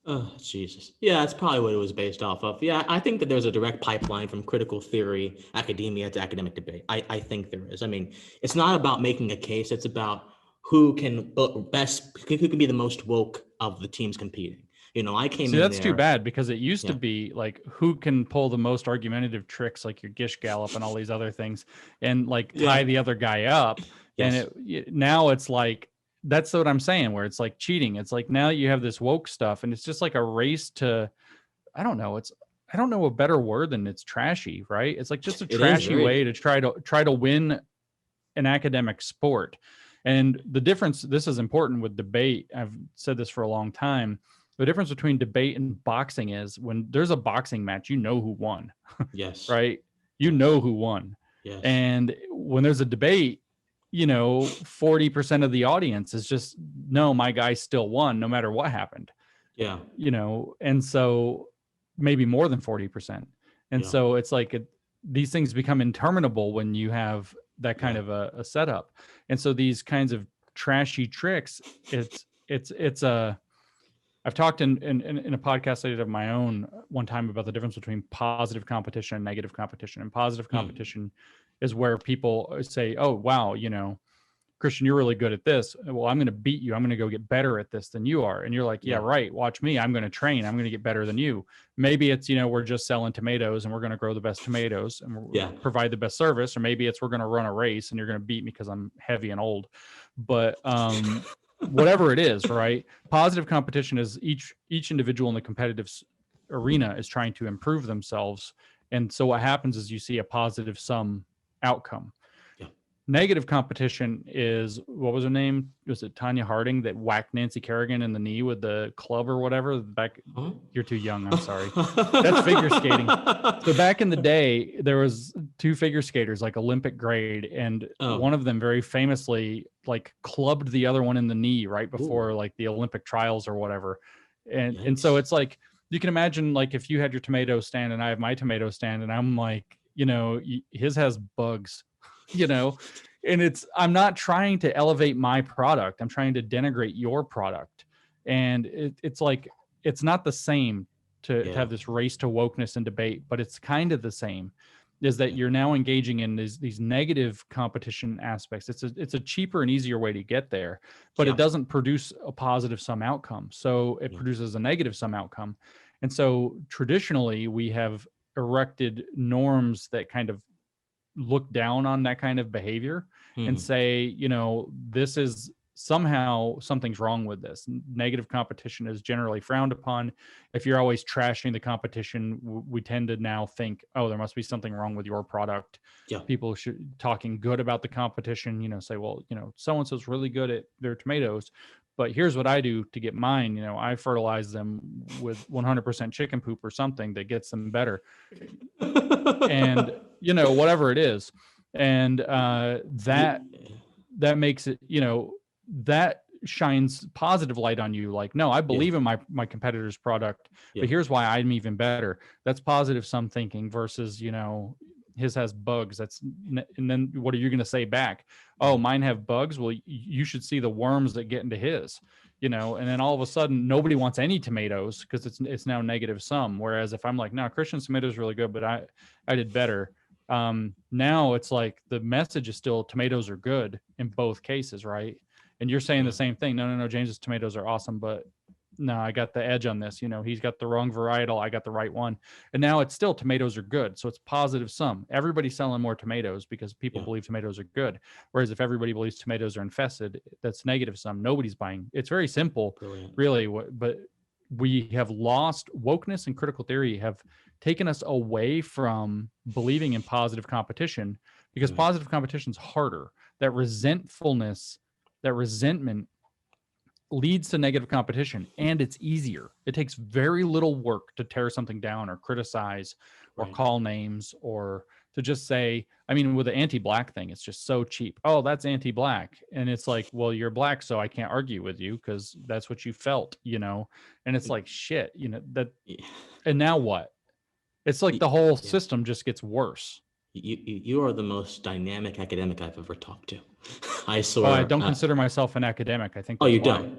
Oh, Jesus. Yeah, that's probably what it was based off of. Yeah, I think that there's a direct pipeline from critical theory, academia to academic debate. I think there is. I mean, it's not about making a case. It's about who can be the most woke of the teams competing. I came in that's there. Too bad, because it used to be like, who can pull the most argumentative tricks, like your Gish Gallop and all these other things, and like tie the other guy up. Yes. And now it's like, that's what I'm saying, where it's like cheating. It's like now you have this woke stuff, and it's just like a race to, I don't know a better word than it's trashy, right? It's like just a trashy way to try to win an academic sport. And the difference, this is important with debate. I've said this for a long time. The difference between debate and boxing is when there's a boxing match, who won. Yes. Right? Who won. Yes. And when there's a debate, 40% of the audience is just, no, my guy still won no matter what happened. Yeah. And so maybe more than 40%. And so it's like these things become interminable when you have that kind of a setup. And so these kinds of trashy tricks, I've talked in a podcast I did of my own one time about the difference between positive competition and negative competition. And positive competition is where people say, oh, wow, Christian, you're really good at this. Well, I'm going to beat you. I'm going to go get better at this than you are. And you're like, yeah, right. Watch me. I'm going to train. I'm going to get better than you. Maybe it's, we're just selling tomatoes and we're going to grow the best tomatoes and provide the best service. Or maybe it's, we're going to run a race and you're going to beat me because I'm heavy and old. But whatever it is, right? Positive competition is each individual in the competitive arena is trying to improve themselves. And so what happens is you see a positive sum outcome. Negative competition is, what was her name? Was it Tanya Harding that whacked Nancy Kerrigan in the knee with the club or whatever? Back, Huh? you're too young. I'm sorry. That's figure skating. So back in the day, there was two figure skaters, like Olympic grade, and one of them very famously like clubbed the other one in the knee right before like the Olympic trials or whatever. And so it's like, you can imagine like if you had your tomato stand and I have my tomato stand and I'm like, his has bugs, and I'm not trying to elevate my product. I'm trying to denigrate your product. And it's like, it's not the same to have this race to wokeness and debate, but it's kind of the same, is that you're now engaging in these negative competition aspects. It's a cheaper and easier way to get there, but it doesn't produce a positive sum outcome. So it produces a negative sum outcome. And so traditionally we have erected norms that kind of look down on that kind of behavior and say, this is somehow something's wrong with this. Negative competition is generally frowned upon. If you're always trashing the competition, we tend to now think, oh, there must be something wrong with your product. People should talking good about the competition, say, well, so-and-so's really good at their tomatoes, but here's what I do to get mine. I fertilize them with 100% chicken poop or something that gets them better. And, whatever it is. And that makes it, that shines positive light on you. Like, no, I believe in my competitor's product, but here's why I'm even better. That's positive sum thinking versus, his has bugs. And then what are you going to say back? Oh, mine have bugs. Well, you should see the worms that get into his, and then all of a sudden nobody wants any tomatoes because it's now negative sum. Whereas if I'm like, no, Christian's tomatoes really good, but I did better. Now it's like the message is still tomatoes are good in both cases, right? And you're saying the same thing. No, James's tomatoes are awesome, but no, I got the edge on this. He's got the wrong varietal. I got the right one. And now it's still tomatoes are good. So it's positive sum. Everybody's selling more tomatoes because people believe tomatoes are good. Whereas if everybody believes tomatoes are infested, that's negative sum. Nobody's buying. It's very simple, really. But we have lost wokeness and critical theory have taken us away from believing in positive competition because positive competition is harder. That resentfulness, that resentment leads to negative competition, and it's easier. It takes very little work to tear something down or criticize or call names or to just say, with the anti-black thing, it's just so cheap. Oh, that's anti-black. And it's like, well, you're black, so I can't argue with you because that's what you felt, and it's like, shit, and now what? It's like the whole system just gets worse. You are the most dynamic academic I've ever talked to. I swear. Oh, I don't consider myself an academic. I think. Oh, you don't?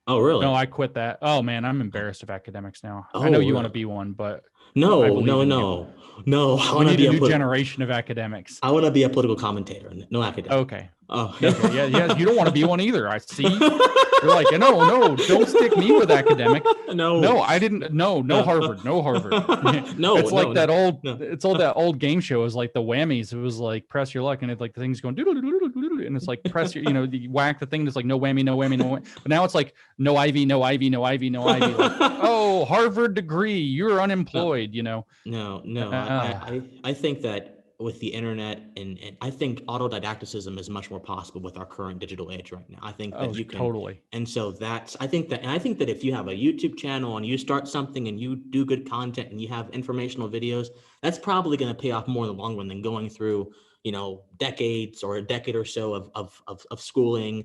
Oh, really? No, I quit that. Oh man, I'm embarrassed of academics now. Oh, I know you really? want to be one, but no. I We need a new generation of academics. I want to be a political commentator, no academic. Okay. Oh, okay. Yeah. You don't want to be one either. I see. You're like, no, don't stick me with academic. No, I didn't. No, Harvard, no Harvard. It's like that old. It's all that old game show. It was like the whammies. It was like press your luck, and it's like the thing's going doodle doodle doodle, and it's like press your, you whack the thing. And it's like no whammy, no whammy, no whammy. But now it's like no Ivy, no Ivy, no Ivy, no Ivy. Like, oh, Harvard degree, you're unemployed. No. I think that with the internet and I think autodidacticism is much more possible with our current digital age right now. I think that you can totally. And so I think that if you have a YouTube channel and you start something and you do good content and you have informational videos, that's probably going to pay off more in the long run than going through, decades or a decade or so of schooling,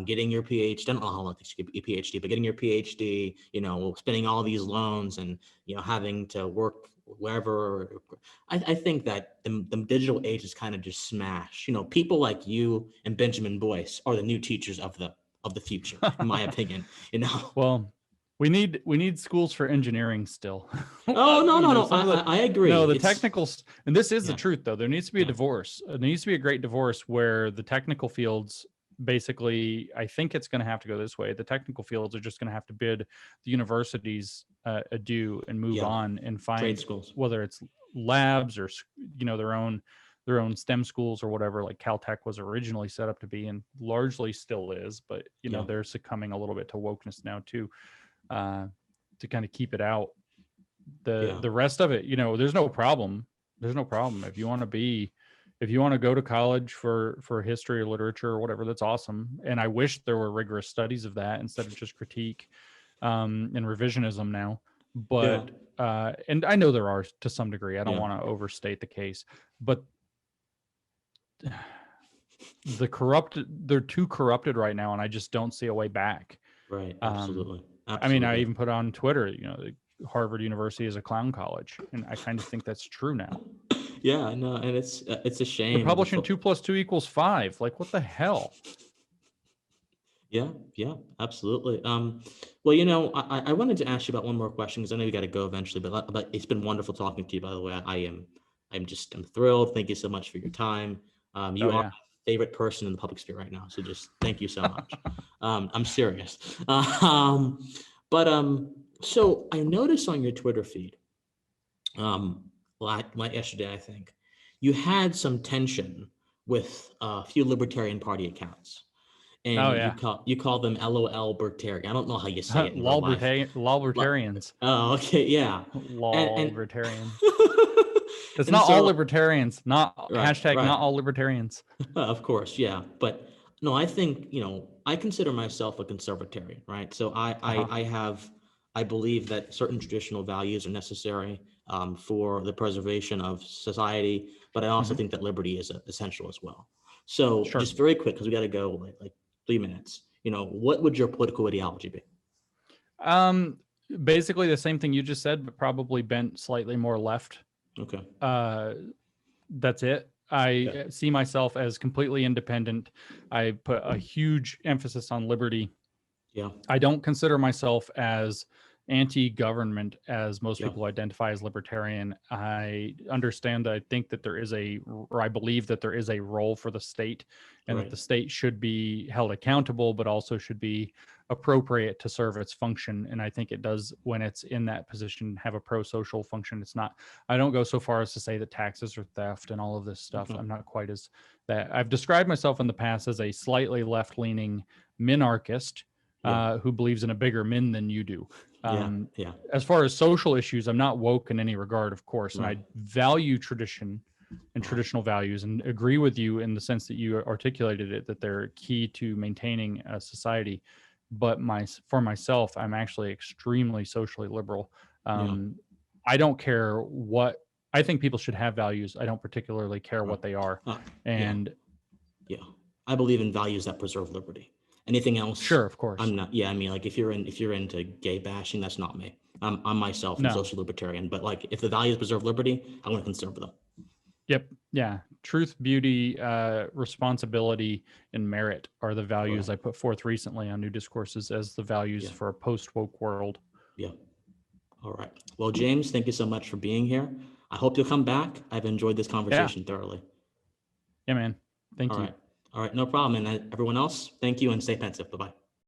getting your PhD. I don't know how long it takes to get a PhD, but getting your PhD, spending all these loans and, having to work wherever. I think that the digital age is kind of just smashed. People like you and Benjamin Boyce are the new teachers of the future, in my opinion. Well, we need schools for engineering still. Oh no, I agree. No, the technicals, and this is the truth though. There needs to be a divorce. There needs to be a great divorce where the technical fields, basically, I think it's going to have to go this way. The technical fields are just going to have to bid the universities adieu and move on and find trade schools, whether it's labs or their own STEM schools or whatever, like Caltech was originally set up to be and largely still is, but they're succumbing a little bit to wokeness now too, to kind of keep it out. The rest of it, there's no problem if you want to be if you want to go to college for history or literature or whatever, that's awesome. And I wish there were rigorous studies of that instead of just critique and revisionism now. Yeah. But and I know there are to some degree. I don't Yeah. want to overstate the case, but they're too corrupted right now, and I just don't see a way back. Right. Absolutely. I mean, I Absolutely. even put on Twitter, Harvard University is a clown college, and I kind of think that's true now. Yeah, I know, and it's a shame. They're publishing 2 + 2 = 5. Like, what the hell? Yeah, yeah, absolutely. Well, I wanted to ask you about one more question because I know you got to go eventually, but it's been wonderful talking to you. By the way, I'm thrilled. Thank you so much for your time. You are my favorite person in the public sphere right now, so just thank you so much. I'm serious. So I noticed on your Twitter feed, like yesterday, I think, you had some tension with a few Libertarian Party accounts. And you call them LOL Bertarian. I don't know how you say it in real life. Libertarians. Oh, okay, yeah. Libertarian. It's not all libertarians. Not all libertarians. Of course, yeah. But no, I think I consider myself a conservatarian, right? So I believe that certain traditional values are necessary for the preservation of society, but I also think that liberty is essential as well. So just very quick, because we got to go like 3 minutes. What would your political ideology be? Basically the same thing you just said, but probably bent slightly more left. Okay. That's it. I see myself as completely independent. I put a huge emphasis on liberty. Yeah. I don't consider myself as anti-government as most people identify as libertarian. I understand that I think that I believe that there is a role for the state, and that the state should be held accountable, but also should be appropriate to serve its function. And I think it does, when it's in that position, have a pro-social function. I don't go so far as to say that taxes are theft and all of this stuff. I'm not quite as that. I've described myself in the past as a slightly left-leaning minarchist who believes in a bigger min than you do. As far as social issues, I'm not woke in any regard, of course, and I value tradition and traditional values, and agree with you in the sense that you articulated it, that they're key to maintaining a society. But for myself, I'm actually extremely socially liberal. I don't care what I think people should have values. I don't particularly care what they are. I believe in values that preserve liberty. Anything else? Sure, of course. I'm not. Yeah, I mean, like if you're into gay bashing, that's not me. I'm myself a social libertarian. But like, if the values preserve liberty, I'm going to conserve them. Yep. Yeah. Truth, beauty, responsibility, and merit are the values I put forth recently on New Discourses as the values for a post-woke world. Yeah. All right. Well, James, thank you so much for being here. I hope you'll come back. I've enjoyed this conversation thoroughly. Yeah, man. Thank you. All right. No problem. And everyone else, thank you and stay pensive. Bye-bye.